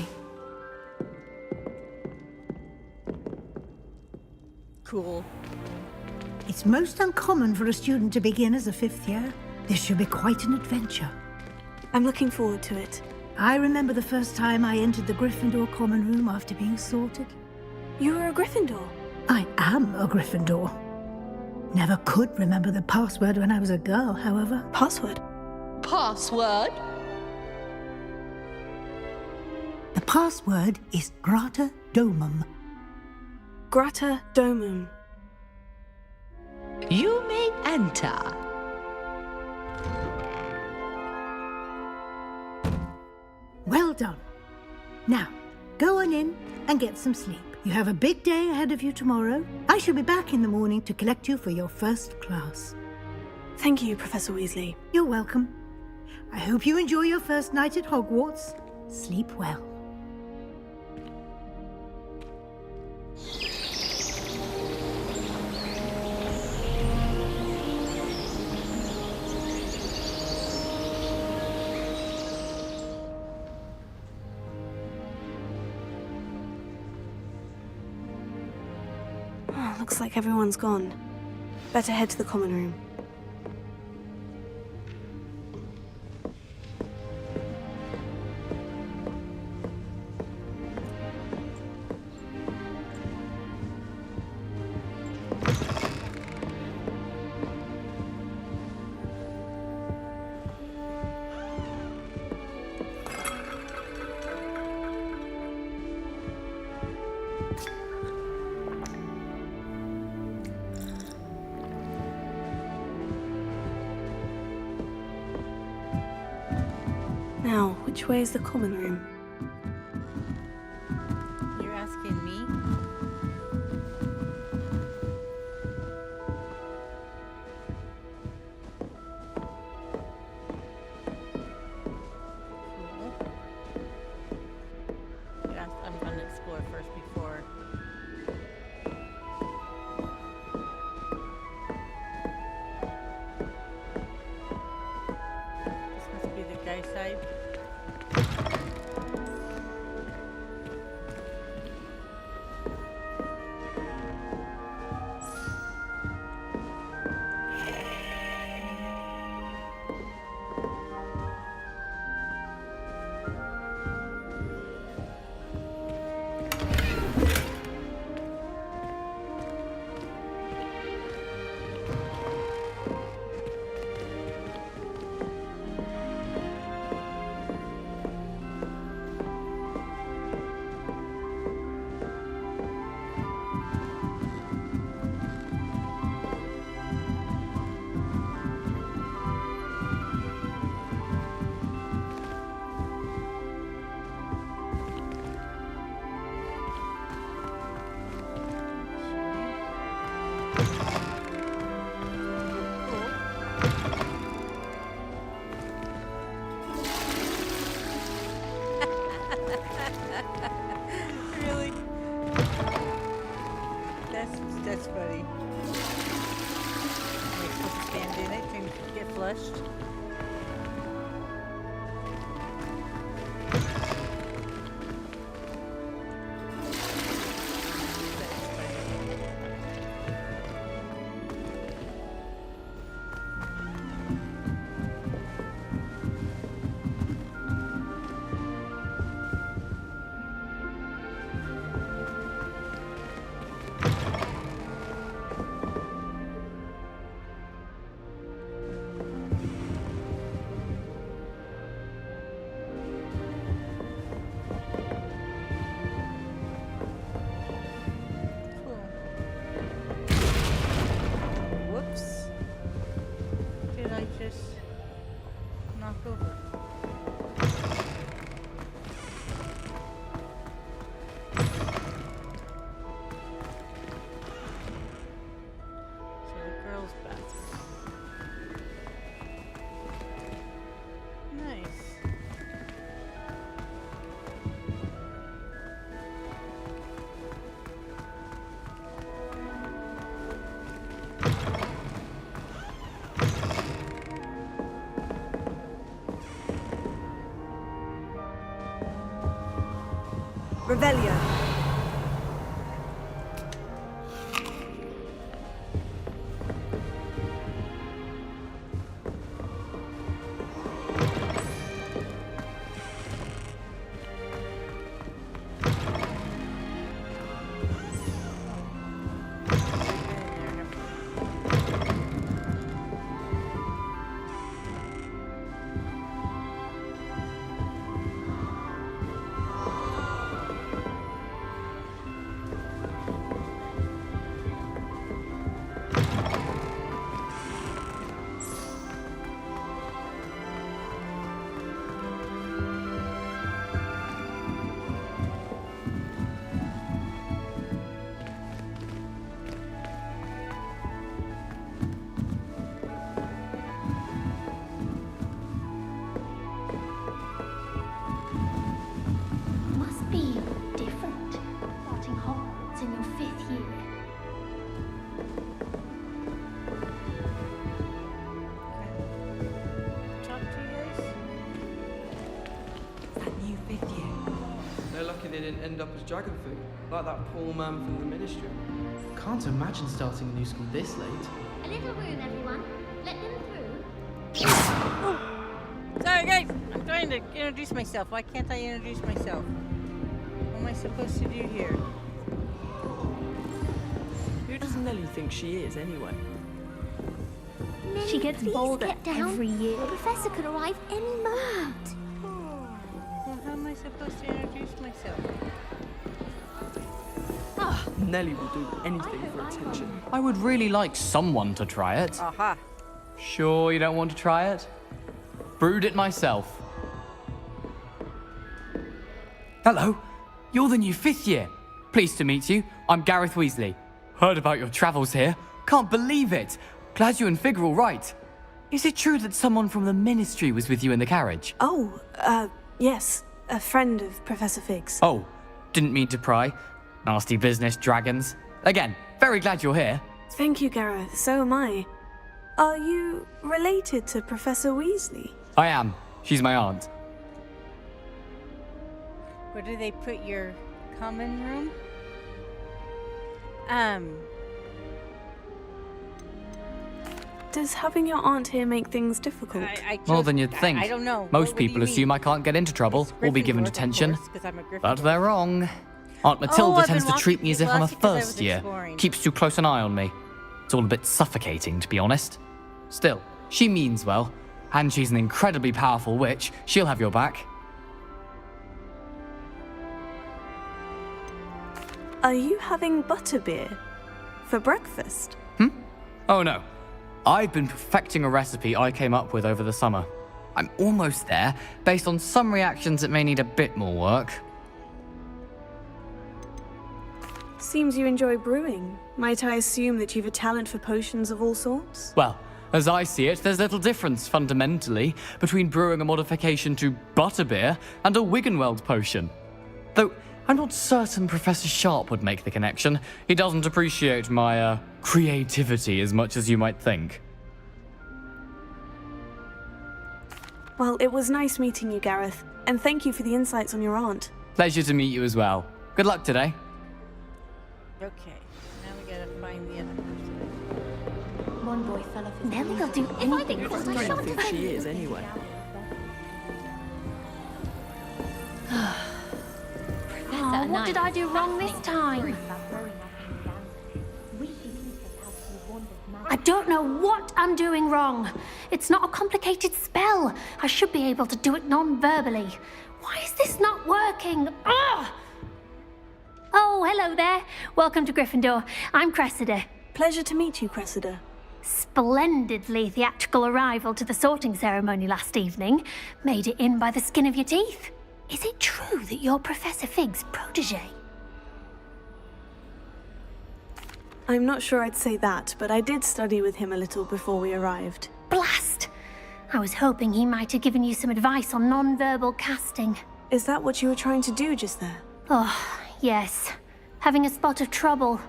[SPEAKER 4] Cool.
[SPEAKER 9] It's most uncommon for a student to begin as a fifth year. This should be quite an adventure.
[SPEAKER 2] I'm looking forward to it.
[SPEAKER 9] I remember the first time I entered the Gryffindor common room after being sorted.
[SPEAKER 2] You were a Gryffindor?
[SPEAKER 9] I am a Gryffindor. Never could remember the password when I was a girl, however.
[SPEAKER 2] Password?
[SPEAKER 12] Password?
[SPEAKER 9] The password is Grata Domum.
[SPEAKER 2] Grata Domum.
[SPEAKER 12] You may enter.
[SPEAKER 9] Well done. Now, go on in and get some sleep. You have a big day ahead of you tomorrow. I shall be back in the morning to collect you for your first class.
[SPEAKER 2] Thank you, Professor Weasley.
[SPEAKER 9] You're welcome. I hope you enjoy your first night at Hogwarts. Sleep well.
[SPEAKER 2] Oh, looks like everyone's gone. Better head to the common room. Now, which way is the common room?
[SPEAKER 4] You're asking me? Cool. I'm going to explore first before. my side. Really? That's funny. Am I supposed to stand in it and get flushed? Whoops. Did I just knock over? So the girls' bathroom. Nice.
[SPEAKER 2] Revelio.
[SPEAKER 13] Must be different, starting Hogwarts in your 5th year.
[SPEAKER 4] Talk to you guys.
[SPEAKER 2] That new 5th year.
[SPEAKER 14] They're lucky they didn't end up as dragon food, like that poor man from the ministry.
[SPEAKER 15] Can't imagine starting a new school this late.
[SPEAKER 13] A little room, everyone. Let them through.
[SPEAKER 4] Sorry guys, I'm trying to introduce myself. Why can't I introduce myself? What am I supposed to do here?
[SPEAKER 16] Who does Nellie think she is, anyway?
[SPEAKER 13] She gets bolder every year. The professor could arrive any moment.
[SPEAKER 4] Well, how am I supposed to introduce myself?
[SPEAKER 16] Nellie will do anything for attention.
[SPEAKER 15] I would really like someone to try it.
[SPEAKER 4] Aha.
[SPEAKER 15] Sure you don't want to try it? Brewed it myself. Hello, you're the new 5th year. Pleased to meet you. I'm Gareth Weasley. Heard about your travels here. Can't believe it. Glad you and Fig are all right. Is it true that someone from the ministry was with you in the carriage?
[SPEAKER 2] Oh, yes. A friend of Professor Fig's.
[SPEAKER 15] Oh, didn't mean to pry. Nasty business, dragons. Again, very glad you're here.
[SPEAKER 2] Thank you, Gareth. So am I. Are you related to Professor Weasley?
[SPEAKER 15] I am. She's my aunt.
[SPEAKER 4] Where do they put your common room?
[SPEAKER 2] Does having your aunt here make things difficult?
[SPEAKER 15] More than you'd think.
[SPEAKER 4] I don't know.
[SPEAKER 15] Most
[SPEAKER 4] What do you
[SPEAKER 15] people assume
[SPEAKER 4] mean?
[SPEAKER 15] I can't get into trouble or be given
[SPEAKER 4] Gryffindors, of
[SPEAKER 15] detention.
[SPEAKER 4] course, 'cause I'm a
[SPEAKER 15] But
[SPEAKER 4] Gryffindor.
[SPEAKER 15] they're wrong. Aunt Matilda
[SPEAKER 4] I've
[SPEAKER 15] tends
[SPEAKER 4] been
[SPEAKER 15] to treat me as if I'm a
[SPEAKER 4] watching because I was
[SPEAKER 15] first year.
[SPEAKER 4] exploring.
[SPEAKER 15] Keeps too close an eye on me. It's all a bit suffocating, to be honest. Still, she means well. And she's an incredibly powerful witch. She'll have your back.
[SPEAKER 2] Are you having butterbeer for breakfast?
[SPEAKER 15] Oh no. I've been perfecting a recipe I came up with over the summer. I'm almost there. Based on some reactions, it may need a bit more work.
[SPEAKER 2] Seems you enjoy brewing. Might I assume that you've a talent for potions of all sorts?
[SPEAKER 15] Well, as I see it, there's little difference, fundamentally, between brewing a modification to butterbeer and a Wiggenweld potion. Though, I'm not certain Professor Sharp would make the connection. He doesn't appreciate my, creativity as much as you might think.
[SPEAKER 2] Well, it was nice meeting you, Gareth. And thank you for the insights on your aunt.
[SPEAKER 15] Pleasure to meet you as well. Good luck today.
[SPEAKER 4] Okay, now we gotta find the other person.
[SPEAKER 13] One boy fell off his Nelly will do anything for
[SPEAKER 16] I
[SPEAKER 13] a
[SPEAKER 16] don't think she is anyway.
[SPEAKER 13] Oh, what did I do wrong this time? I don't know what I'm doing wrong. It's not a complicated spell. I should be able to do it non-verbally. Why is this not working? Ugh! Oh, hello there. Welcome to Gryffindor. I'm Cressida.
[SPEAKER 2] Pleasure to meet you, Cressida.
[SPEAKER 13] Splendidly theatrical arrival to the sorting ceremony last evening. Made it in by the skin of your teeth. Is it true that you're Professor Fig's protege?
[SPEAKER 2] I'm not sure I'd say that, but I did study with him a little before we arrived.
[SPEAKER 13] Blast! I was hoping he might have given you some advice on non-verbal casting.
[SPEAKER 2] Is that what you were trying to do just there?
[SPEAKER 13] Oh, yes. Having a spot of trouble.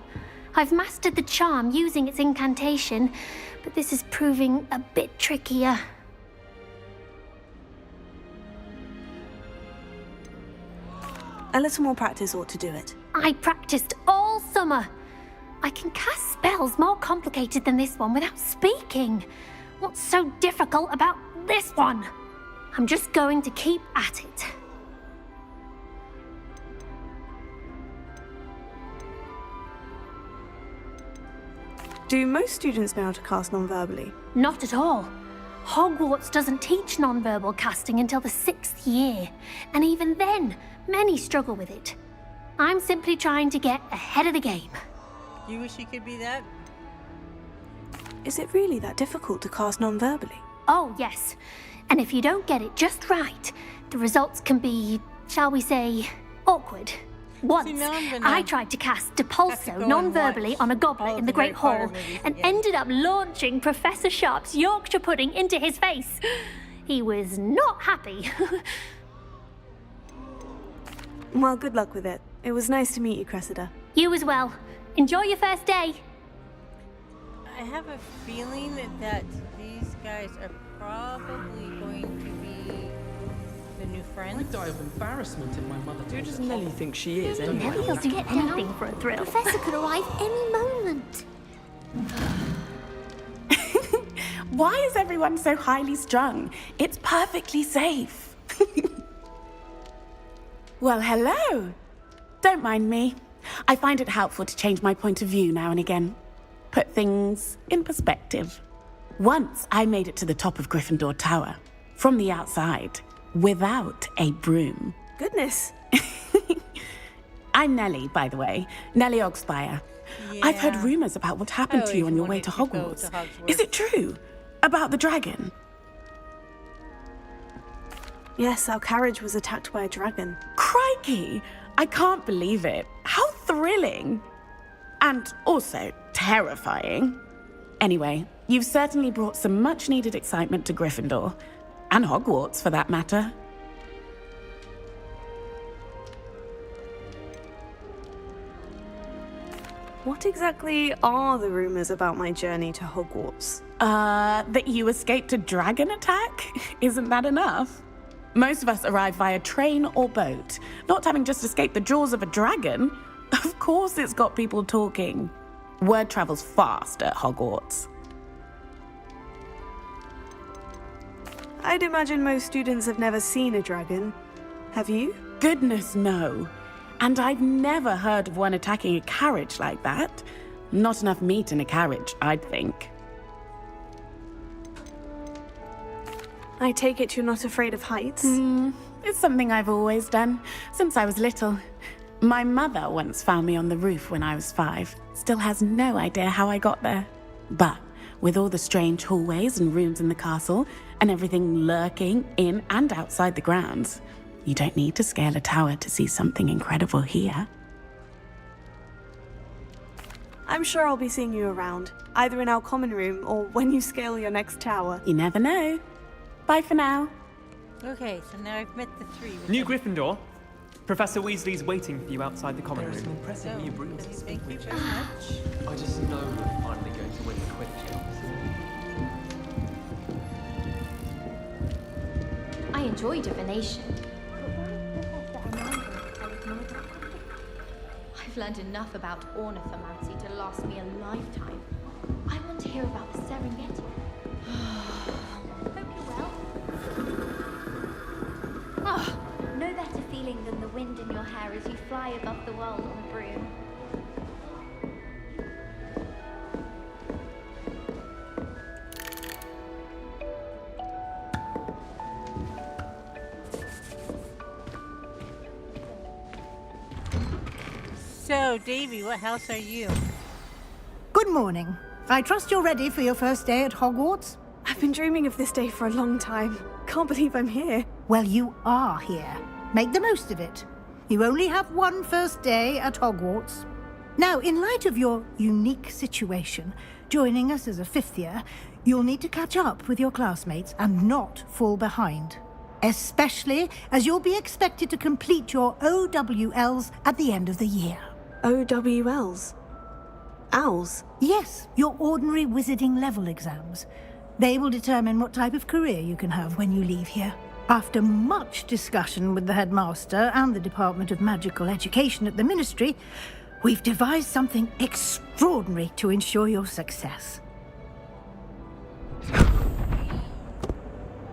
[SPEAKER 13] I've mastered the charm using its incantation, but this is proving a bit trickier.
[SPEAKER 2] A little more practice ought to do it.
[SPEAKER 13] I practiced all summer. I can cast spells more complicated than this one without speaking. What's so difficult about this one? I'm just going to keep at it.
[SPEAKER 2] Do most students know how to cast non-verbally?
[SPEAKER 13] Not at all. Hogwarts doesn't teach non-verbal casting until the 6th year, and even then, many struggle with it. I'm simply trying to get ahead of the game.
[SPEAKER 4] You wish you could be that?
[SPEAKER 2] Is it really that difficult to cast non-verbally?
[SPEAKER 13] Oh, yes. And if you don't get it just right, the results can be, shall we say, awkward. Once, I tried to cast Depulso non-verbally on a goblet in the Great Hall and ended up launching Professor Sharp's Yorkshire pudding into his face. He was not happy.
[SPEAKER 2] Well, good luck with it. It was nice to meet you, Cressida.
[SPEAKER 13] You as well. Enjoy your first day.
[SPEAKER 4] I have a feeling that these guys are probably going to be the new friends.
[SPEAKER 14] I'd die of embarrassment if my mother
[SPEAKER 16] Who
[SPEAKER 14] told
[SPEAKER 16] does
[SPEAKER 14] me.
[SPEAKER 16] Nelly think she is anyway?
[SPEAKER 13] Nelly will do anything for a thrill. Professor could arrive any moment.
[SPEAKER 17] Why is everyone so highly strung? It's perfectly safe. Well, hello. Don't mind me. I find it helpful to change my point of view now and again. Put things in perspective. Once I made it to the top of Gryffindor Tower, from the outside, without a broom.
[SPEAKER 2] Goodness.
[SPEAKER 17] I'm Nellie, by the way. Nellie Ogspire. I've heard rumors about what happened to you on your way to Hogwarts. Is it true? About the dragon?
[SPEAKER 2] Yes, our carriage was attacked by a dragon.
[SPEAKER 17] Crikey! I can't believe it. How thrilling! And also terrifying. Anyway, you've certainly brought some much-needed excitement to Gryffindor. And Hogwarts, for that matter.
[SPEAKER 2] What exactly are the rumors about my journey to Hogwarts?
[SPEAKER 17] That you escaped a dragon attack? Isn't that enough? Most of us arrive via train or boat, not having just escaped the jaws of a dragon. Of course it's got people talking. Word travels fast at Hogwarts.
[SPEAKER 2] I'd imagine most students have never seen a dragon. Have you?
[SPEAKER 17] Goodness, no. And I've never heard of one attacking a carriage like that. Not enough meat in a carriage, I'd think.
[SPEAKER 2] I take it you're not afraid of heights?
[SPEAKER 17] It's something I've always done, since I was little. My mother once found me on the roof when I was 5. Still has no idea how I got there. But with all the strange hallways and rooms in the castle, and everything lurking in and outside the grounds, you don't need to scale a tower to see something incredible here.
[SPEAKER 2] I'm sure I'll be seeing you around, either in our common room or when you scale your next tower.
[SPEAKER 17] You never know. Bye for now.
[SPEAKER 4] Okay, so now I've met the three.
[SPEAKER 18] New Gryffindor. Professor Weasley's waiting for you outside the common room.
[SPEAKER 14] Impressive new brooms.
[SPEAKER 4] Thank you very much.
[SPEAKER 14] I just know we're finally going to win the Quidditch.
[SPEAKER 13] I enjoy divination. I've learned enough about ornithomancy to last me a lifetime. I want to hear about the Serengeti. Hope you're well. Ah, no better feeling than the wind in your hair as you fly above the world on a broom.
[SPEAKER 4] So, Davy, what house are you?
[SPEAKER 9] Good morning. I trust you're ready for your first day at Hogwarts?
[SPEAKER 2] I've been dreaming of this day for a long time. Can't believe I'm here.
[SPEAKER 9] Well, you are here. Make the most of it. You only have one first day at Hogwarts. Now, in light of your unique situation, joining us as a 5th year, you'll need to catch up with your classmates and not fall behind. Especially as you'll be expected to complete your OWLs at the end of the year.
[SPEAKER 2] OWLs? Owls?
[SPEAKER 9] Yes, your ordinary wizarding level exams. They will determine what type of career you can have when you leave here. After much discussion with the headmaster and the Department of Magical Education at the Ministry, we've devised something extraordinary to ensure your success.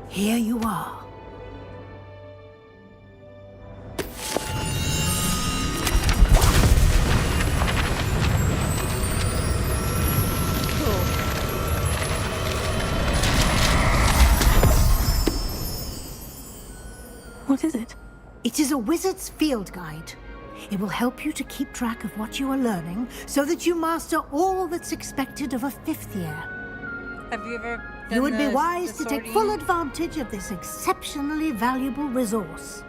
[SPEAKER 9] Here you are.
[SPEAKER 2] What is it?
[SPEAKER 9] It is a wizard's field guide. It will help you to keep track of what you are learning so that you master all that's expected of a 5th year.
[SPEAKER 4] Have you ever done
[SPEAKER 9] You would be wise
[SPEAKER 4] the
[SPEAKER 9] to take
[SPEAKER 4] sorting?
[SPEAKER 9] full advantage of this exceptionally valuable resource.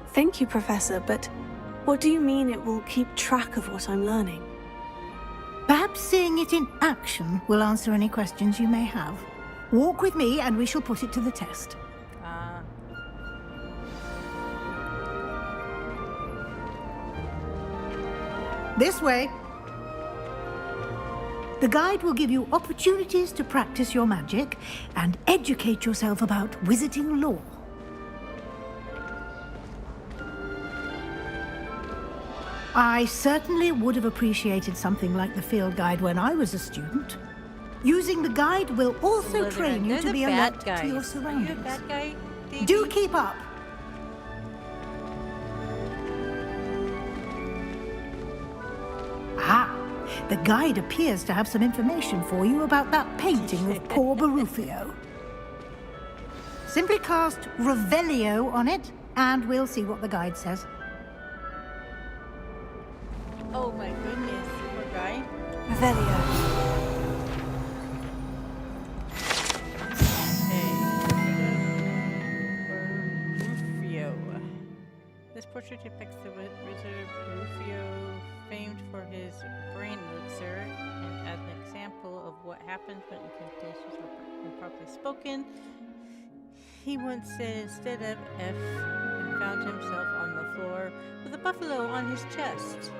[SPEAKER 2] Thank you, Professor, but what do you mean it will keep track of what I'm learning?
[SPEAKER 9] Perhaps seeing it in action will answer any questions you may have. Walk with me and we shall put it to the test. This way. The guide will give you opportunities to practice your magic and educate yourself about wizarding lore. I certainly would have appreciated something like the field guide when I was a student. Using the guide will also train you to be alert to your surroundings.
[SPEAKER 4] Are you a bad guy, Davy?
[SPEAKER 9] Do keep up. Ah, the guide appears to have some information for you about that painting of poor Barufio. Simply cast Revelio on it, and we'll see what the guide says.
[SPEAKER 4] Oh my goodness, poor guy.
[SPEAKER 2] Revelio.
[SPEAKER 4] Rufio. This portrait depicts the wizard Rufio, famed for his brain elixir, and as an example of what happens when incantations are improperly spoken. He once said instead of F and found himself on the floor with a buffalo on his chest.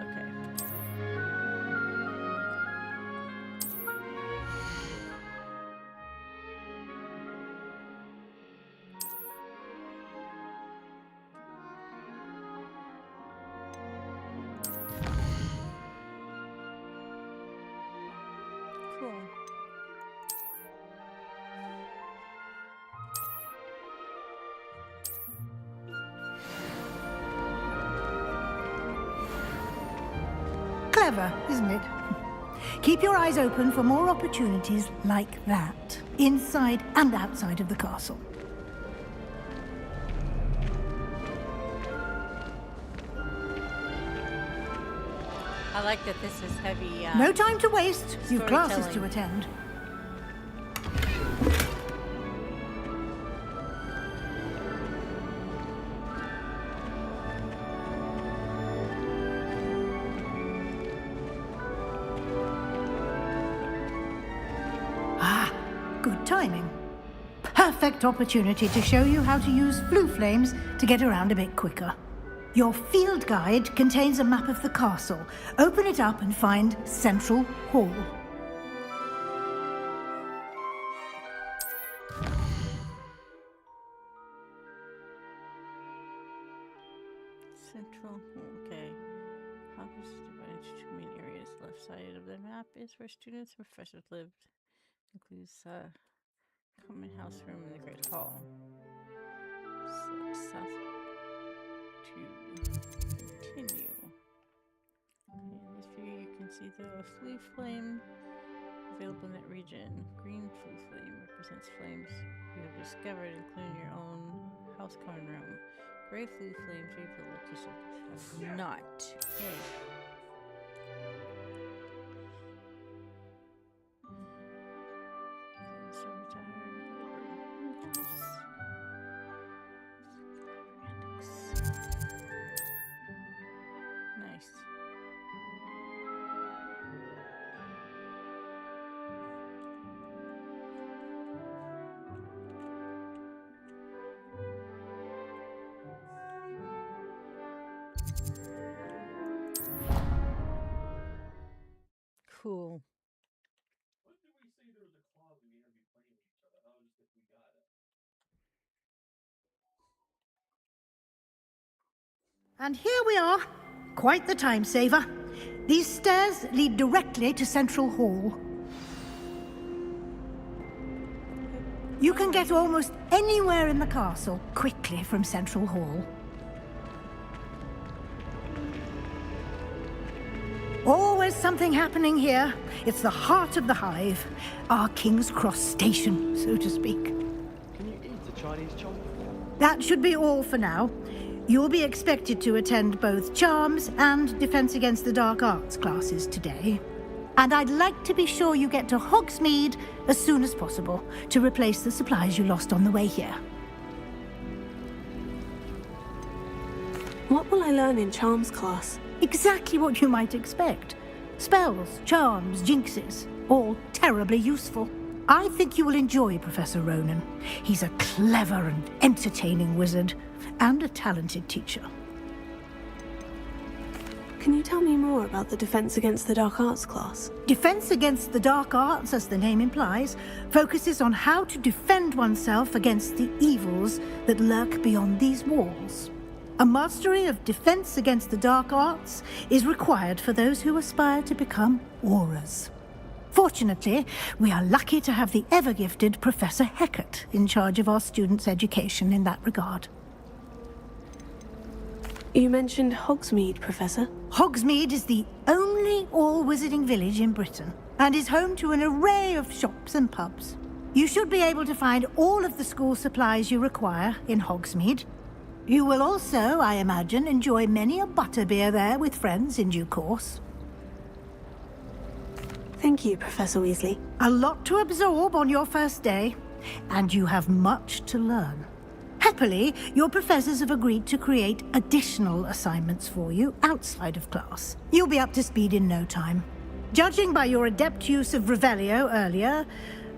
[SPEAKER 4] Okay.
[SPEAKER 9] Clever, isn't it? Keep your eyes open for more opportunities like that, inside and outside of the castle.
[SPEAKER 4] I like that this is heavy.
[SPEAKER 9] No time to waste. You've classes to
[SPEAKER 4] storytelling.
[SPEAKER 9] attend. Ah, good timing. Perfect opportunity to show you how to use flue flames to get around a bit quicker. Your field guide contains a map of the castle. Open it up and find Central Hall.
[SPEAKER 4] Central. Okay. Hogwarts is divided into two main areas. The left side of the map is where students and professors lived. Includes common house room in the Great Hall. Select south to continue. Okay, in this view you can see the flue flame available in that region. Green flue flame represents flames you have discovered, including your own house common room. Gray flue flames reveal location have not. Okay. Nice. Cool.
[SPEAKER 9] And here we are. Quite the time saver. These stairs lead directly to Central Hall. You can get almost anywhere in the castle quickly from Central Hall. Always something happening here. It's the heart of the hive. Our King's Cross station, so to speak.
[SPEAKER 14] Can you eat a Chinese chomp?
[SPEAKER 9] That should be all for now. You'll be expected to attend both Charms and Defense Against the Dark Arts classes today. And I'd like to be sure you get to Hogsmeade as soon as possible to replace the supplies you lost on the way here.
[SPEAKER 2] What will I learn in Charms class?
[SPEAKER 9] Exactly what you might expect. Spells, charms, jinxes, all terribly useful. I think you will enjoy Professor Ronan. He's a clever and entertaining wizard, and a talented teacher.
[SPEAKER 2] Can you tell me more about the Defense Against the Dark Arts class?
[SPEAKER 9] Defense Against the Dark Arts, as the name implies, focuses on how to defend oneself against the evils that lurk beyond these walls. A mastery of Defense Against the Dark Arts is required for those who aspire to become Aurors. Fortunately, we are lucky to have the ever-gifted Professor Hecat in charge of our students' education in that regard.
[SPEAKER 2] You mentioned Hogsmeade, Professor.
[SPEAKER 9] Hogsmeade is the only all-wizarding village in Britain, and is home to an array of shops and pubs. You should be able to find all of the school supplies you require in Hogsmeade. You will also, I imagine, enjoy many a butterbeer there with friends in due course.
[SPEAKER 2] Thank you, Professor Weasley.
[SPEAKER 9] A lot to absorb on your first day, and you have much to learn. Happily, your professors have agreed to create additional assignments for you outside of class. You'll be up to speed in no time. Judging by your adept use of Revelio earlier,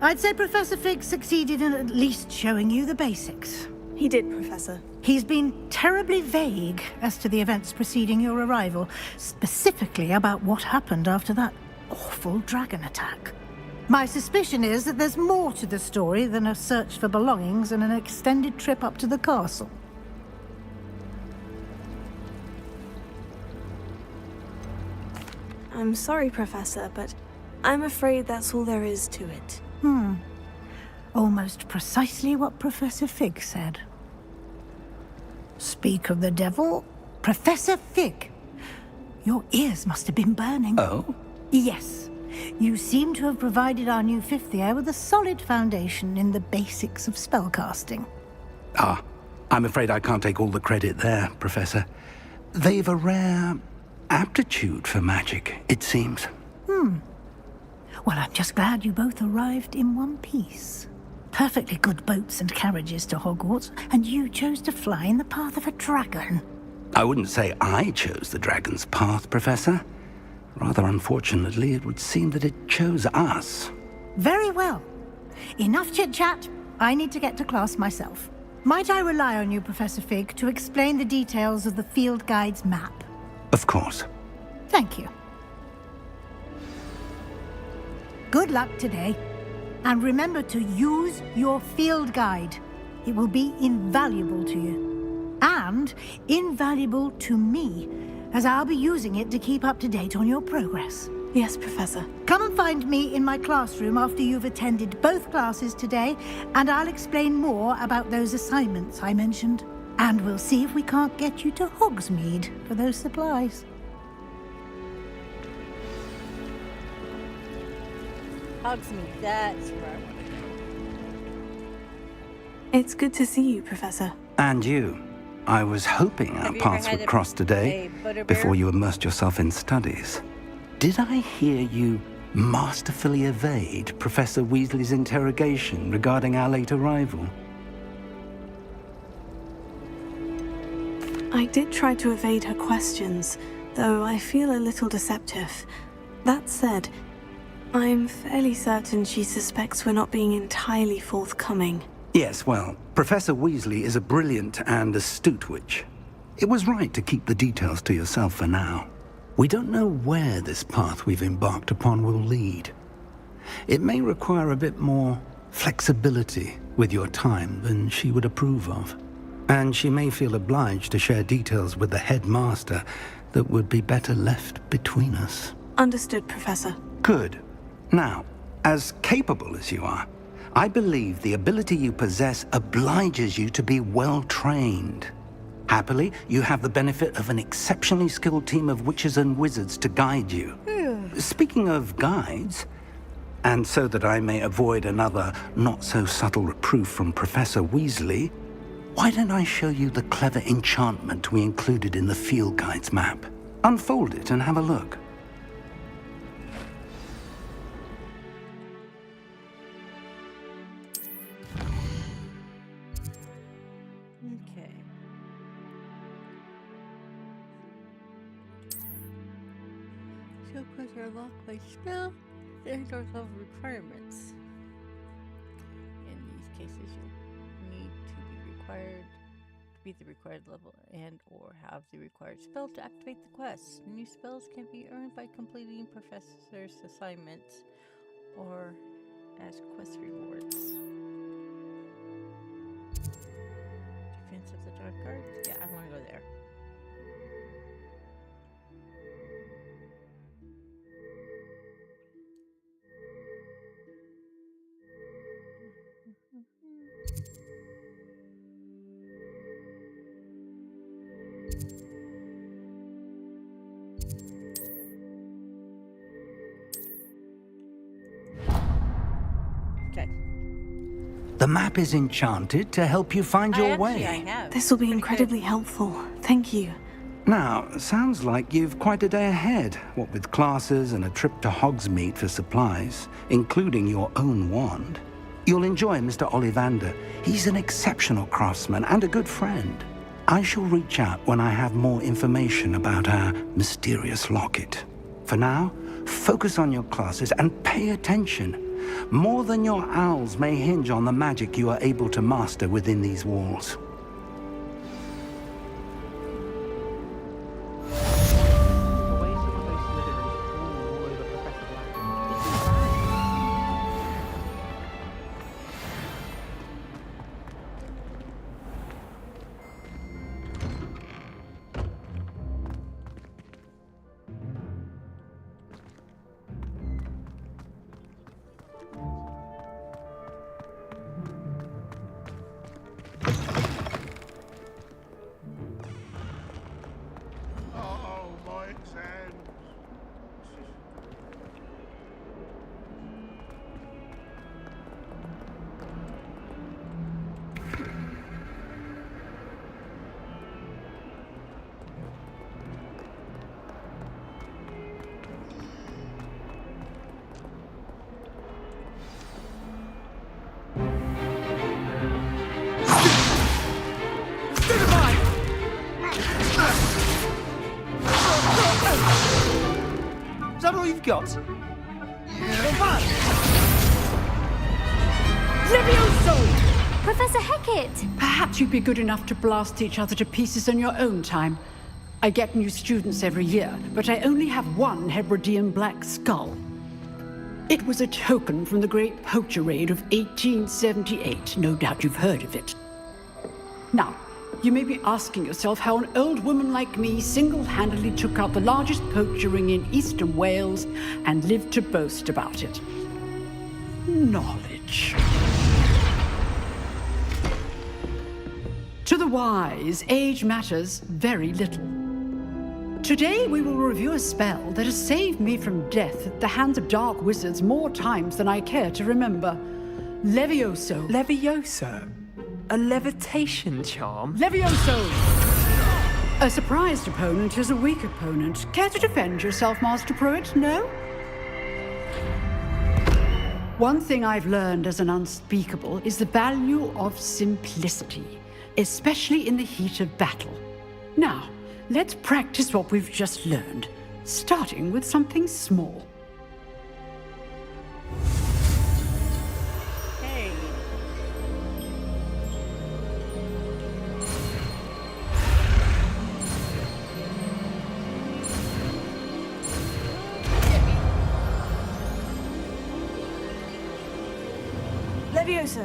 [SPEAKER 9] I'd say Professor Fig succeeded in at least showing you the basics.
[SPEAKER 2] He did, Professor.
[SPEAKER 9] He's been terribly vague as to the events preceding your arrival, specifically about what happened after that awful dragon attack. My suspicion is that there's more to the story than a search for belongings and an extended trip up to the castle.
[SPEAKER 2] I'm sorry, Professor, but I'm afraid that's all there is to it.
[SPEAKER 9] Almost precisely what Professor Fig said. Speak of the devil, Professor Fig. Your ears must have been burning.
[SPEAKER 1] Oh?
[SPEAKER 9] Yes. You seem to have provided our new fifth year with a solid foundation in the basics of spellcasting.
[SPEAKER 3] Ah, I'm afraid I can't take all the credit there, Professor. They've a rare aptitude for magic, it seems.
[SPEAKER 9] Well, I'm just glad you both arrived in one piece. Perfectly good boats and carriages to Hogwarts, and you chose to fly in the path of a dragon.
[SPEAKER 3] I wouldn't say I chose the dragon's path, Professor. Rather unfortunately, it would seem that it chose us.
[SPEAKER 9] Very well. Enough chit-chat. I need to get to class myself. Might I rely on you, Professor Fig, to explain the details of the field guide's map?
[SPEAKER 3] Of course.
[SPEAKER 9] Thank you. Good luck today. And remember to use your field guide. It will be invaluable to you. And invaluable to me, as I'll be using it to keep up to date on your progress.
[SPEAKER 2] Yes, Professor.
[SPEAKER 9] Come and find me in my classroom after you've attended both classes today, and I'll explain more about those assignments I mentioned. And we'll see if we can't get you to Hogsmeade for those supplies.
[SPEAKER 4] Hogsmeade, that's where I want to go.
[SPEAKER 2] It's good to see you, Professor.
[SPEAKER 3] And you. I was hoping our paths would cross today, before you immersed yourself in studies. Did I hear you masterfully evade Professor Weasley's interrogation regarding our late arrival?
[SPEAKER 2] I did try to evade her questions, though I feel a little deceptive. That said, I'm fairly certain she suspects we're not being entirely forthcoming.
[SPEAKER 3] Yes, well, Professor Weasley is a brilliant and astute witch. It was right to keep the details to yourself for now. We don't know where this path we've embarked upon will lead. It may require a bit more flexibility with your time than she would approve of. And she may feel obliged to share details with the headmaster that would be better left between us.
[SPEAKER 2] Understood, Professor.
[SPEAKER 3] Good. Now, as capable as you are, I believe the ability you possess obliges you to be well-trained. Happily, you have the benefit of an exceptionally skilled team of witches and wizards to guide you. Speaking of guides, and so that I may avoid another not-so-subtle reproof from Professor Weasley, why don't I show you the clever enchantment we included in the field guide's map? Unfold it and have a look.
[SPEAKER 4] Okay. So, because are locked by spell and or level requirements. In these cases, you'll need to be required to be the required level and or have the required spell to activate the quest. New spells can be earned by completing professor's assignments or as quest rewards. Defense of the Dark Arts? Yeah, I want to go there. Okay.
[SPEAKER 3] The map is enchanted to help you find your way.
[SPEAKER 4] I have.
[SPEAKER 2] This will be incredibly helpful. Thank you.
[SPEAKER 3] Now, sounds like you've quite a day ahead, what with classes and a trip to Hogsmeade for supplies, including your own wand. You'll enjoy Mr. Ollivander. He's an exceptional craftsman and a good friend. I shall reach out when I have more information about our mysterious locket. For now, focus on your classes and pay attention. More than your owls may hinge on the magic you are able to master within these walls.
[SPEAKER 19] all you've got?
[SPEAKER 20] Levioso!
[SPEAKER 13] Professor Hecat!
[SPEAKER 20] Perhaps you'd be good enough to blast each other to pieces in your own time. I get new students every year, but I only have one Hebridean black skull. It was a token from the Great Poacher Raid of 1878. No doubt you've heard of it. Now, you may be asking yourself how an old woman like me single-handedly took out the largest poacher ring in eastern Wales and lived to boast about it. Knowledge. To the wise, age matters very little. Today we will review a spell that has saved me from death at the hands of dark wizards more times than I care to remember. Levioso.
[SPEAKER 19] Levioso? A levitation charm?
[SPEAKER 20] Levioso! A surprised opponent is a weak opponent. Care to defend yourself, Master Pruitt? No? One thing I've learned as an unspeakable is the value of simplicity, especially in the heat of battle. Now, let's practice what we've just learned, starting with something small.
[SPEAKER 4] Hey.
[SPEAKER 2] Levioso.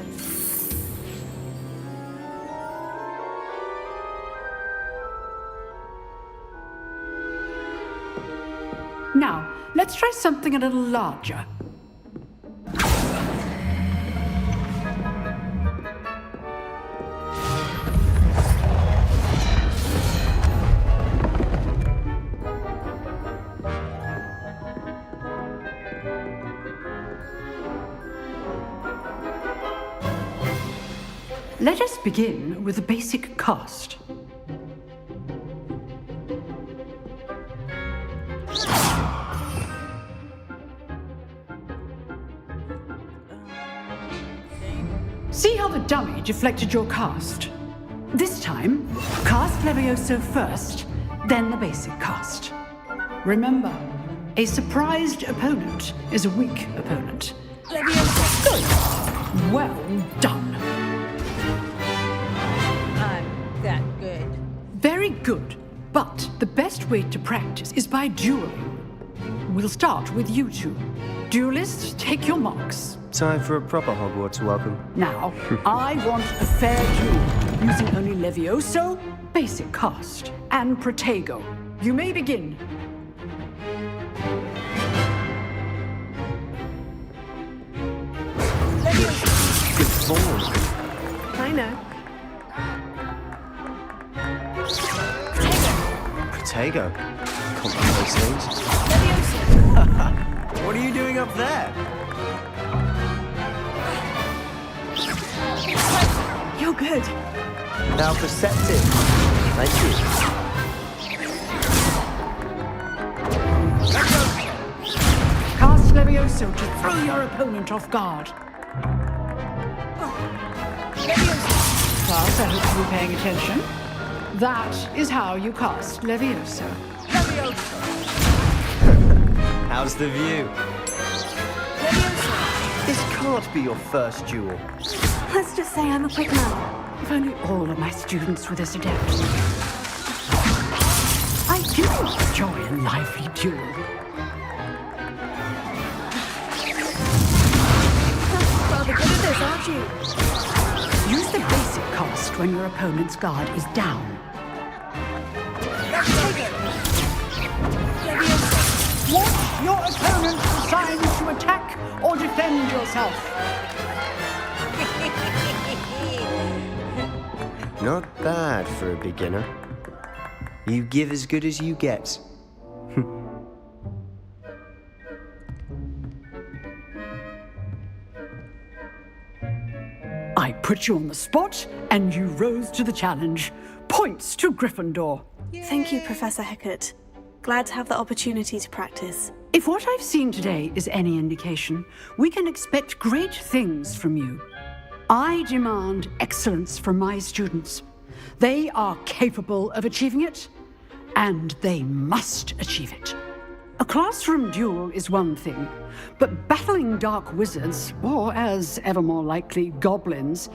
[SPEAKER 20] Now, let's try something a little larger. Let us begin with a basic cast. See how the dummy deflected your cast? This time, cast Levioso first, then the basic cast. Remember, a surprised opponent is a weak opponent. Levioso! Good! Well done.
[SPEAKER 4] I'm that good.
[SPEAKER 20] Very good. But the best way to practice is by dueling. We'll start with you two. Duelists, take your marks.
[SPEAKER 19] Time for a proper Hogwarts welcome.
[SPEAKER 20] Now, I want a fair duel, using only Levioso, basic cast, and Protego. You may begin.
[SPEAKER 19] Good form.
[SPEAKER 2] I know.
[SPEAKER 19] Protego. Can't be those things. What are you doing up there?
[SPEAKER 2] You're good.
[SPEAKER 19] Now perceptive. Thank you.
[SPEAKER 20] Cast Levioso to throw your opponent off guard. Class, I hope you'll be paying attention. That is how you cast Levioso.
[SPEAKER 19] How's the view? This can't be your first duel.
[SPEAKER 2] Let's just say I'm a quick man.
[SPEAKER 20] If only all of my students were this adept. I do enjoy a lively duel.
[SPEAKER 2] Rather good at this, aren't you?
[SPEAKER 20] Use the basic cast when your opponent's guard is down. Want your opponent assigned to attack or defend yourself?
[SPEAKER 19] Not bad for a beginner. You give as good as you get.
[SPEAKER 20] I put you on the spot, and you rose to the challenge. Points to Gryffindor.
[SPEAKER 2] Thank you, Professor Hecat. Glad to have the opportunity to practice.
[SPEAKER 20] If what I've seen today is any indication, we can expect great things from you. I demand excellence from my students. They are capable of achieving it, and they must achieve it. A classroom duel is one thing, but battling dark wizards, or as ever more likely, goblins,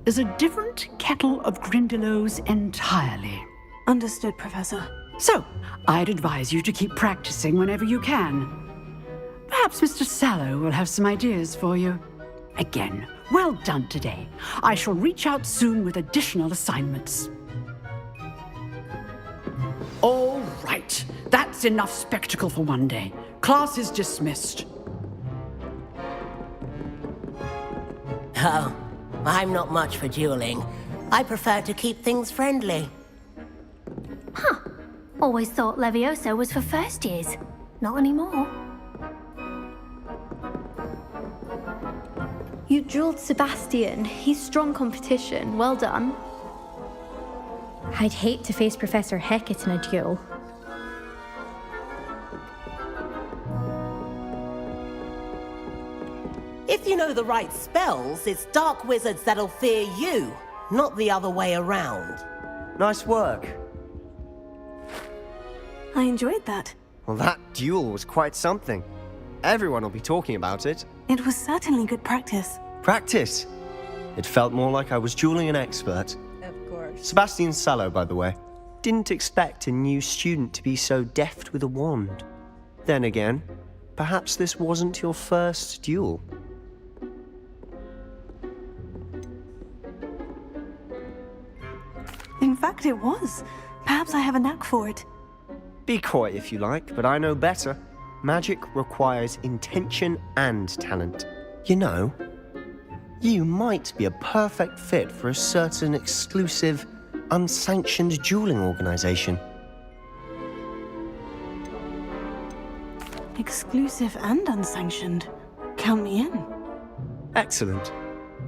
[SPEAKER 20] is a different kettle of Grindylows entirely.
[SPEAKER 2] Understood, Professor.
[SPEAKER 20] So, I'd advise you to keep practicing whenever you can. Perhaps Mr. Sallow will have some ideas for you. Again, well done today. I shall reach out soon with additional assignments. All right, that's enough spectacle for one day. Class is dismissed.
[SPEAKER 21] Oh, I'm not much for dueling. I prefer to keep things friendly.
[SPEAKER 13] Huh. Always thought Levioso was for first years. Not anymore.
[SPEAKER 22] You dueled Sebastian. He's strong competition. Well done. I'd hate to face Professor Hecat in a duel.
[SPEAKER 21] If you know the right spells, it's dark wizards that'll fear you, not the other way around.
[SPEAKER 19] Nice work.
[SPEAKER 2] I enjoyed that.
[SPEAKER 19] Well, that duel was quite something. Everyone will be talking about it.
[SPEAKER 2] It was certainly good practice.
[SPEAKER 19] Practice? It felt more like I was dueling an expert.
[SPEAKER 4] Of course.
[SPEAKER 19] Sebastian Sallow, by the way. Didn't expect a new student to be so deft with a wand. Then again, perhaps this wasn't your first duel.
[SPEAKER 2] In fact, it was. Perhaps I have a knack for it.
[SPEAKER 19] Be coy if you like, but I know better. Magic requires intention and talent. You know, you might be a perfect fit for a certain exclusive, unsanctioned dueling organization.
[SPEAKER 2] Exclusive and unsanctioned. Count me in.
[SPEAKER 19] Excellent.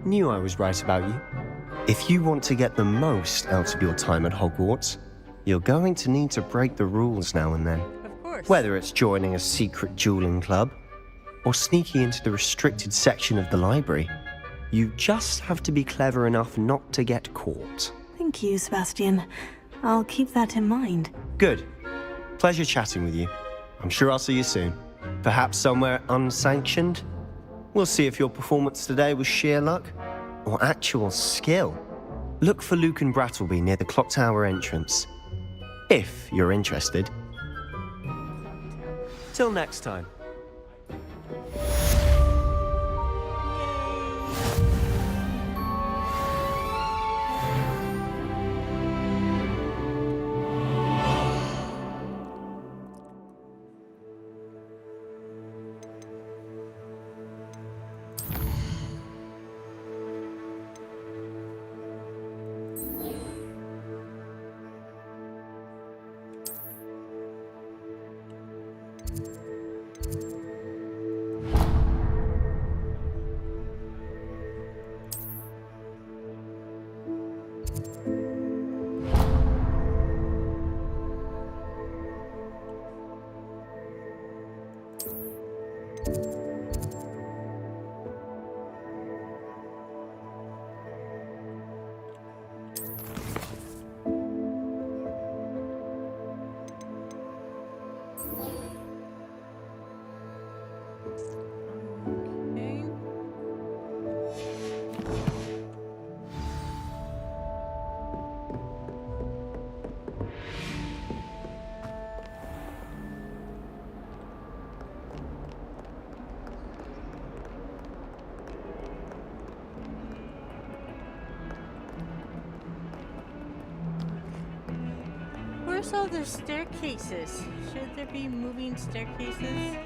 [SPEAKER 19] Knew I was right about you. If you want to get the most out of your time at Hogwarts, you're going to need to break the rules now and then.
[SPEAKER 4] Of course.
[SPEAKER 19] Whether it's joining a secret dueling club or sneaking into the restricted section of the library, you just have to be clever enough not to get caught.
[SPEAKER 2] Thank you, Sebastian. I'll keep that in mind.
[SPEAKER 19] Good. Pleasure chatting with you. I'm sure I'll see you soon. Perhaps somewhere unsanctioned? We'll see if your performance today was sheer luck or actual skill. Look for Luke and Brattleby near the clock tower entrance, if you're interested. Till next time.
[SPEAKER 4] Where's all the staircases? Should there be moving staircases?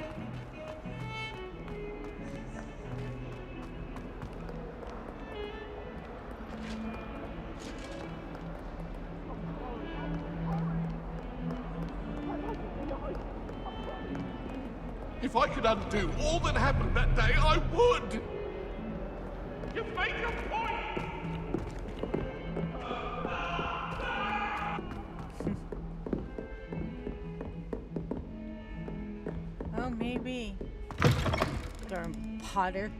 [SPEAKER 23] If I could undo all that happened that day, I would! You make a point!
[SPEAKER 4] Oh, maybe. Darn Potter.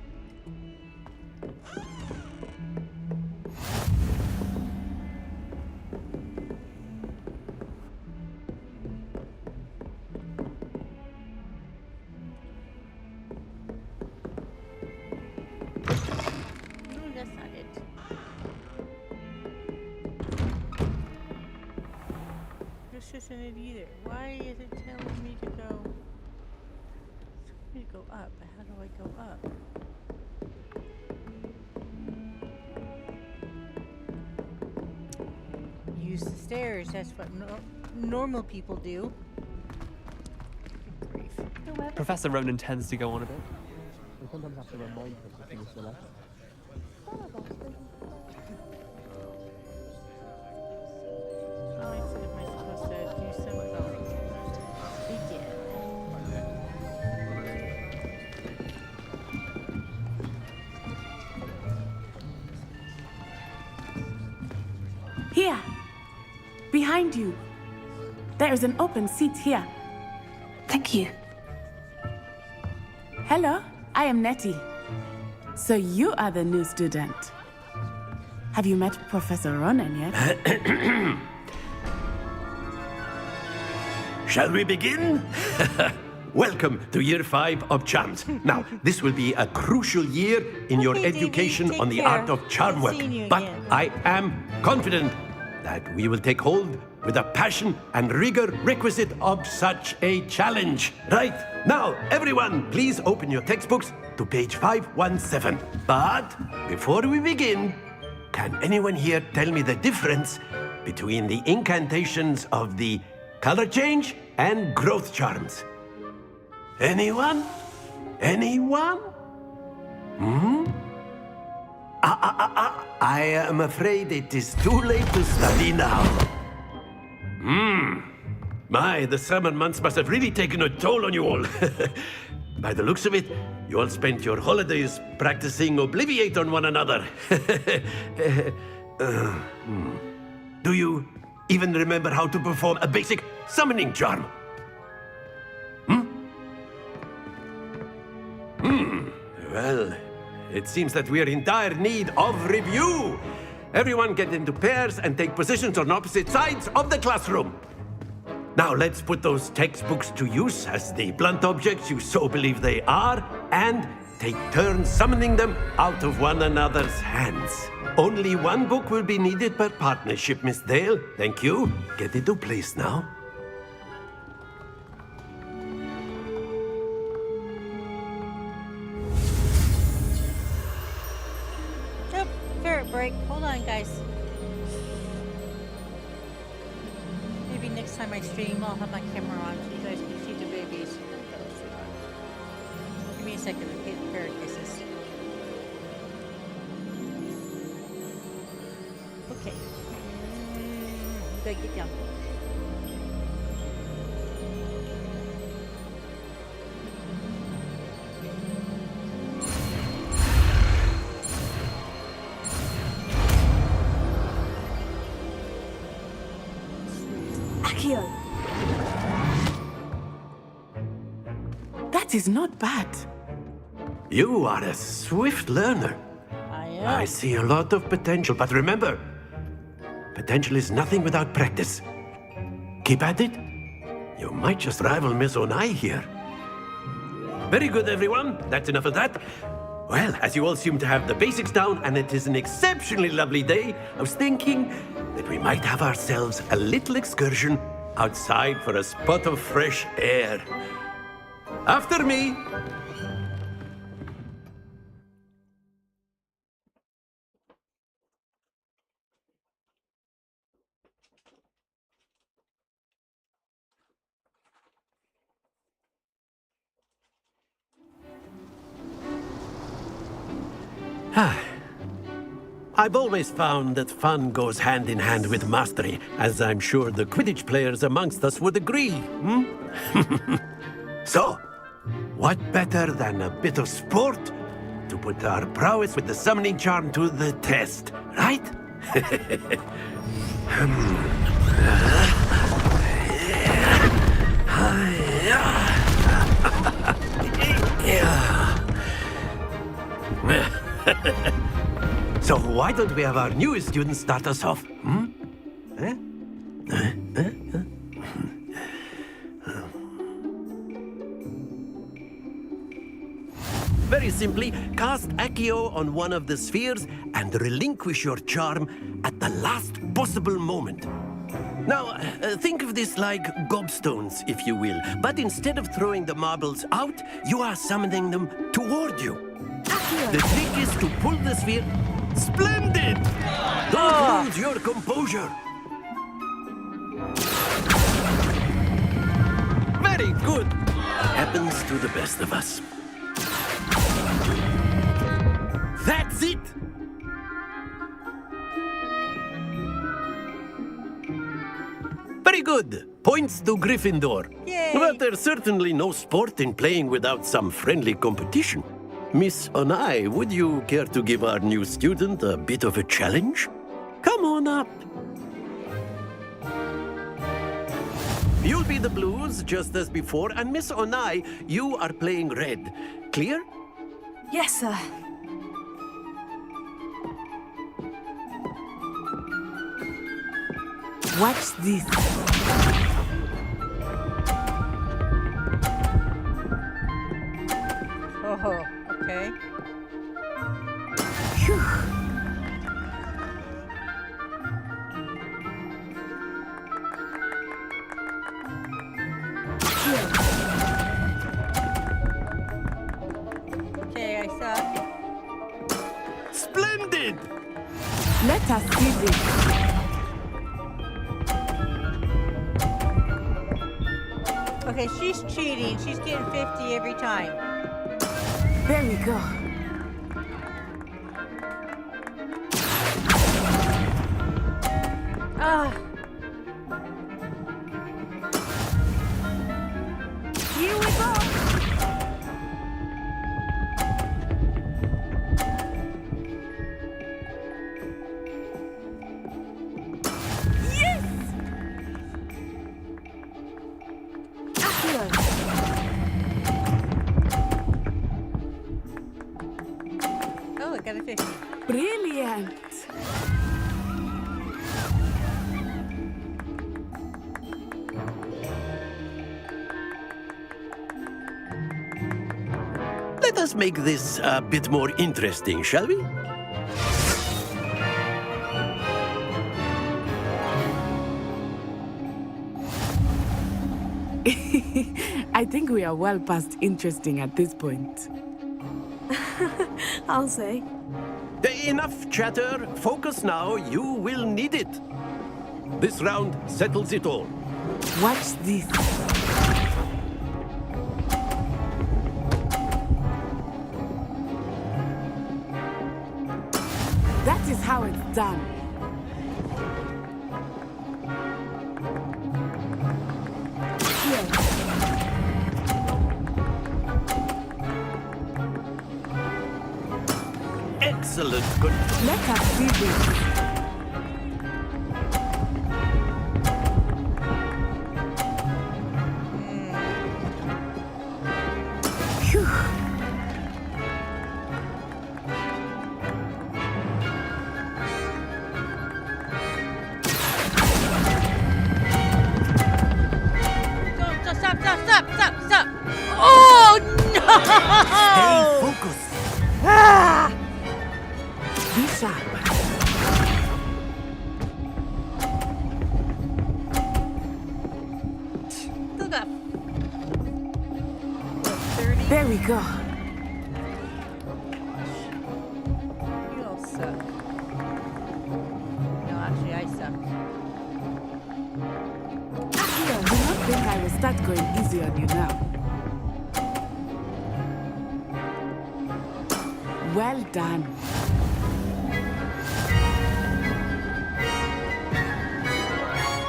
[SPEAKER 4] this isn't it either. Why is it telling me to go? It's telling me to go up, but how do I go up? Use the stairs. That's what normal people do. Good grief.
[SPEAKER 18] Professor Ronan tends to go on a bit. We sometimes have to remind him to finish the lesson.
[SPEAKER 4] Oh, I said, am I supposed to do something? Oh, we did.
[SPEAKER 17] Here, behind you. There is an open seat here.
[SPEAKER 2] Thank you.
[SPEAKER 17] Hello, I am Nettie. So you are the new student. Have you met Professor Ronan yet?
[SPEAKER 3] Shall we begin? Welcome to Year 5 of Charms. Now, this will be a crucial year in your education on the art of charm work. But I am confident that we will take hold with the passion and rigor requisite of such a challenge. Right, now, everyone, please open your textbooks to page 517. But before we begin, can anyone here tell me the difference between the incantations of the color change and growth charms? Anyone? Anyone? I am afraid it is too late to study now. My, the summer months must have really taken a toll on you all. By the looks of it, you all spent your holidays practicing Obliviate on one another. Do you even remember how to perform a basic summoning charm? Well, it seems that we are in dire need of review. Everyone get into pairs and take positions on opposite sides of the classroom. Now let's put those textbooks to use as the blunt objects you so believe they are, and take turns summoning them out of one another's hands. Only one book will be needed per partnership, Miss Dale. Thank you. Get into place now.
[SPEAKER 4] Oh, ferret break. Hold on, guys. Maybe next time I stream, I'll have my camera on so you guys can see the babies. Give me a second to get ferret kisses. Okay. Go get down.
[SPEAKER 2] Accio!
[SPEAKER 17] That is not bad.
[SPEAKER 3] You are a swift learner.
[SPEAKER 4] I am.
[SPEAKER 3] I see a lot of potential, but remember, potential is nothing without practice. Keep at it. You might just rival Miss Onai here. Very good, everyone. That's enough of that. Well, as you all seem to have the basics down, and it is an exceptionally lovely day, I was thinking that we might have ourselves a little excursion outside for a spot of fresh air. After me. I've always found that fun goes hand in hand with mastery, as I'm sure the Quidditch players amongst us would agree. So, what better than a bit of sport to put our prowess with the summoning charm to the test, right? So why don't we have our newest student start us off? Very simply, cast Accio on one of the spheres and relinquish your charm at the last possible moment.
[SPEAKER 5] Now, think of this like gobstones, if you will. But instead of throwing the marbles out, you are summoning them toward you. The trick is to pull the sphere. Splendid! Don't lose your composure. Very good. Happens to the best of us. That's it! Very good. Points to Gryffindor.
[SPEAKER 4] Yay.
[SPEAKER 5] But there's certainly no sport in playing without some friendly competition. Miss Onai, would you care to give our new student a bit of a challenge? Come on up. You'll be the blues, just as before, and Miss Onai, you are playing red. Clear?
[SPEAKER 2] Yes, sir.
[SPEAKER 17] Watch this.
[SPEAKER 4] Oh, okay. Okay, I suck.
[SPEAKER 5] Splendid!
[SPEAKER 17] Let us see this.
[SPEAKER 4] Okay, she's cheating. She's getting 50 every time.
[SPEAKER 17] There we go.
[SPEAKER 4] Ah.
[SPEAKER 17] Here we go. Yes! Accurate.
[SPEAKER 4] Oh, I got a 50.
[SPEAKER 17] Brilliant.
[SPEAKER 5] Let us make this a bit more interesting, shall we?
[SPEAKER 17] I think we are well past interesting at this point.
[SPEAKER 2] I'll say.
[SPEAKER 5] Enough chatter. Focus now. You will need it. This round settles it all.
[SPEAKER 17] Watch this. That is how it's done.
[SPEAKER 5] Excellent. Good.
[SPEAKER 17] Let us see this.
[SPEAKER 4] Stop. Oh, no!
[SPEAKER 5] Stay focused.
[SPEAKER 4] Ah!
[SPEAKER 17] Be sharp.
[SPEAKER 4] Still got 30.
[SPEAKER 17] There we go.
[SPEAKER 4] You all suck. No, actually, I suck.
[SPEAKER 17] I do not think I will start going easy on you now. Well done.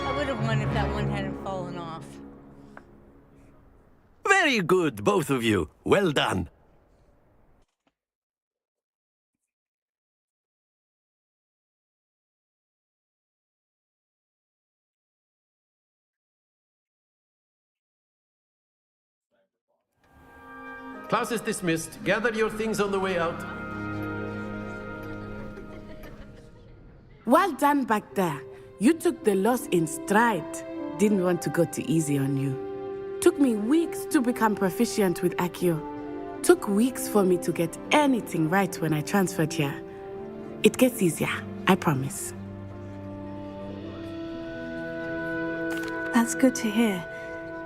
[SPEAKER 4] I would have won if that one hadn't fallen off.
[SPEAKER 5] Very good, both of you. Well done. Class is dismissed. Gather your things on the way out.
[SPEAKER 17] Well done back there. You took the loss in stride. Didn't want to go too easy on you. Took me weeks to become proficient with Accio. Took weeks for me to get anything right when I transferred here. It gets easier, I promise.
[SPEAKER 2] That's good to hear.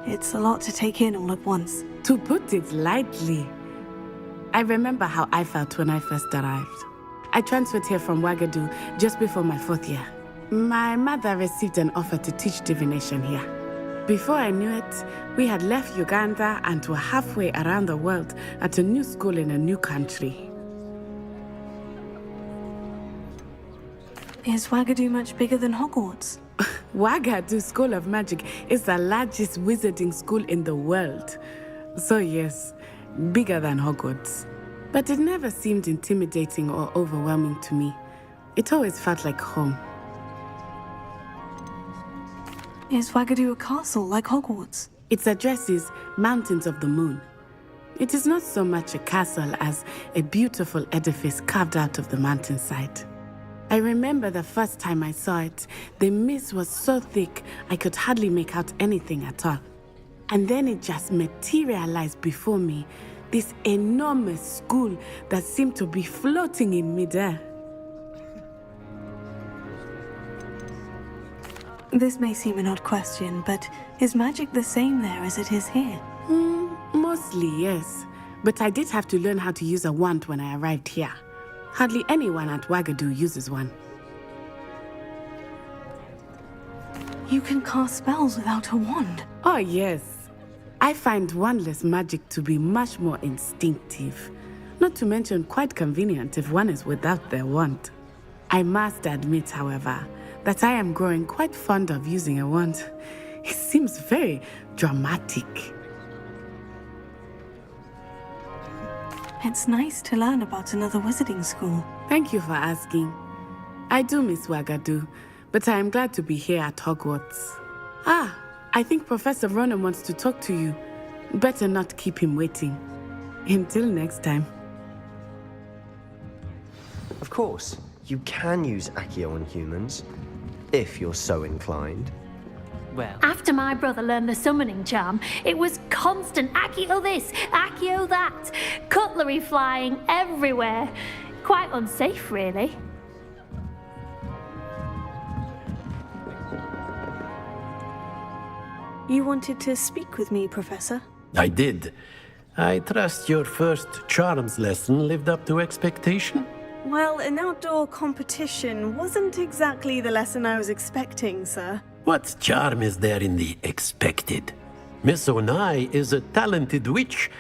[SPEAKER 2] It's a lot to take in all at once.
[SPEAKER 17] To put it lightly, I remember how I felt when I first arrived. I transferred here from Wagadu just before my 4th year. My mother received an offer to teach divination here. Before I knew it, we had left Uganda and were halfway around the world at a new school in a new country.
[SPEAKER 2] Is Wagadu much bigger than Hogwarts?
[SPEAKER 17] Wagadu School of Magic is the largest wizarding school in the world. So yes, bigger than Hogwarts. But it never seemed intimidating or overwhelming to me. It always felt like home.
[SPEAKER 2] Is Wagadu a castle like Hogwarts?
[SPEAKER 17] Its address is Mountains of the Moon. It is not so much a castle as a beautiful edifice carved out of the mountainside. I remember the first time I saw it, the mist was so thick I could hardly make out anything at all. And then it just materialized before me, this enormous school that seemed to be floating in midair.
[SPEAKER 2] This may seem an odd question, but is magic the same there as it is here?
[SPEAKER 17] Mostly, yes. But I did have to learn how to use a wand when I arrived here. Hardly anyone at Wagadu uses one.
[SPEAKER 2] You can cast spells without a wand?
[SPEAKER 17] Oh, yes. I find wandless magic to be much more instinctive. Not to mention quite convenient if one is without their wand. I must admit, however, that I am growing quite fond of using a wand. It seems very dramatic.
[SPEAKER 2] It's nice to learn about another wizarding school.
[SPEAKER 17] Thank you for asking. I do miss Wagadu, but I am glad to be here at Hogwarts. Ah, I think Professor Ronan wants to talk to you. Better not keep him waiting. Until next time.
[SPEAKER 19] Of course, you can use Accio on humans, if you're so inclined.
[SPEAKER 13] Well. After my brother learned the summoning charm, it was constant Accio this, Accio that, cutlery flying everywhere. Quite unsafe, really.
[SPEAKER 2] You wanted to speak with me, Professor?
[SPEAKER 5] I did. I trust your first charms lesson lived up to expectation?
[SPEAKER 6] Well, an outdoor competition wasn't exactly the lesson I was expecting, sir.
[SPEAKER 5] What charm is there in the expected? Miss Onai is a talented witch.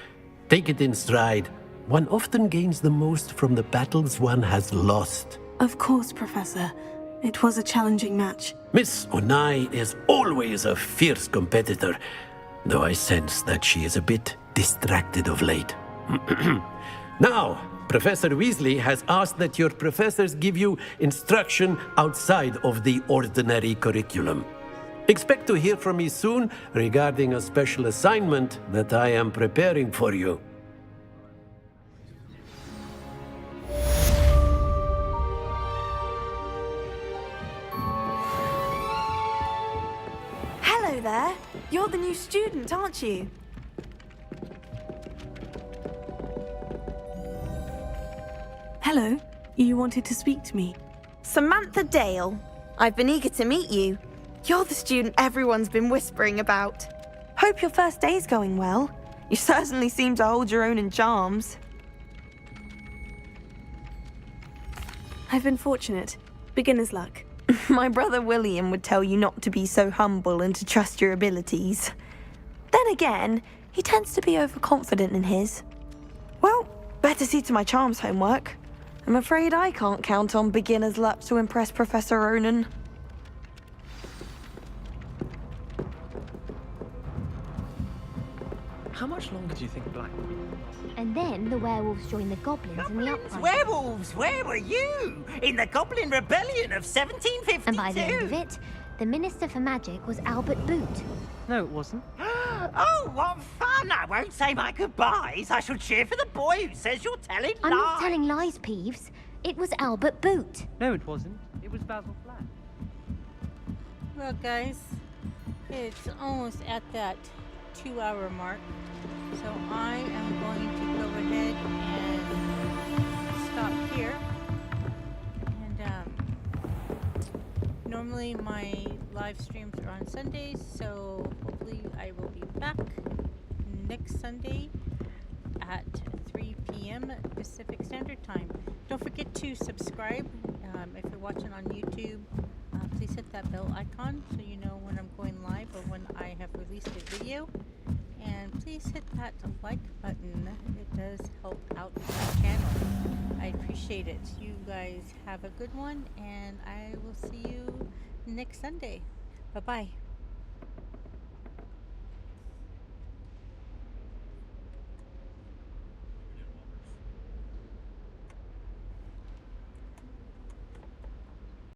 [SPEAKER 5] Take it in stride. One often gains the most from the battles one has lost.
[SPEAKER 2] Of course, Professor. It was a challenging match.
[SPEAKER 5] Miss Onai is always a fierce competitor, though I sense that she is a bit distracted of late. Now, Professor Weasley has asked that your professors give you instruction outside of the ordinary curriculum. Expect to hear from me soon regarding a special assignment that I am preparing for you.
[SPEAKER 6] Hello there. You're the new student, aren't you?
[SPEAKER 2] Hello. You wanted to speak to me?
[SPEAKER 6] Samantha Dale. I've been eager to meet you. You're the student everyone's been whispering about. Hope your first day's going well. You certainly seem to hold your own in charms.
[SPEAKER 2] I've been fortunate. Beginner's luck.
[SPEAKER 6] My brother William would tell you not to be so humble and to trust your abilities. Then again, he tends to be overconfident in his. Well, better see to my charms homework. I'm afraid I can't count on beginner's luck to impress Professor Ronan.
[SPEAKER 18] How much longer do you think Black will be?
[SPEAKER 13] And then the werewolves joined the goblins in the uprising.
[SPEAKER 7] Werewolves, where were you? In the Goblin Rebellion of 1752.
[SPEAKER 13] And by the end of it, the Minister for Magic was Albert Boot.
[SPEAKER 18] No, it wasn't.
[SPEAKER 7] Oh, what fun! I won't say my goodbyes. I shall cheer for the boy who says you're telling lies.
[SPEAKER 13] I'm not telling lies, Peeves. It was Albert Boot.
[SPEAKER 18] No, it wasn't. It was Basil Flack.
[SPEAKER 4] Well, guys, it's almost at that 2-hour mark. So I am going to go ahead and stop here. And Normally my live streams are on Sundays, so hopefully I will be back next Sunday at 3 p.m. Pacific Standard Time. Don't forget to subscribe. If you're watching on YouTube, please hit that bell icon so you know when I'm going live or when I have released a video. And please hit that like button. It does help out the channel. I appreciate it. You guys have a good one, and I will see you next Sunday. Bye-bye.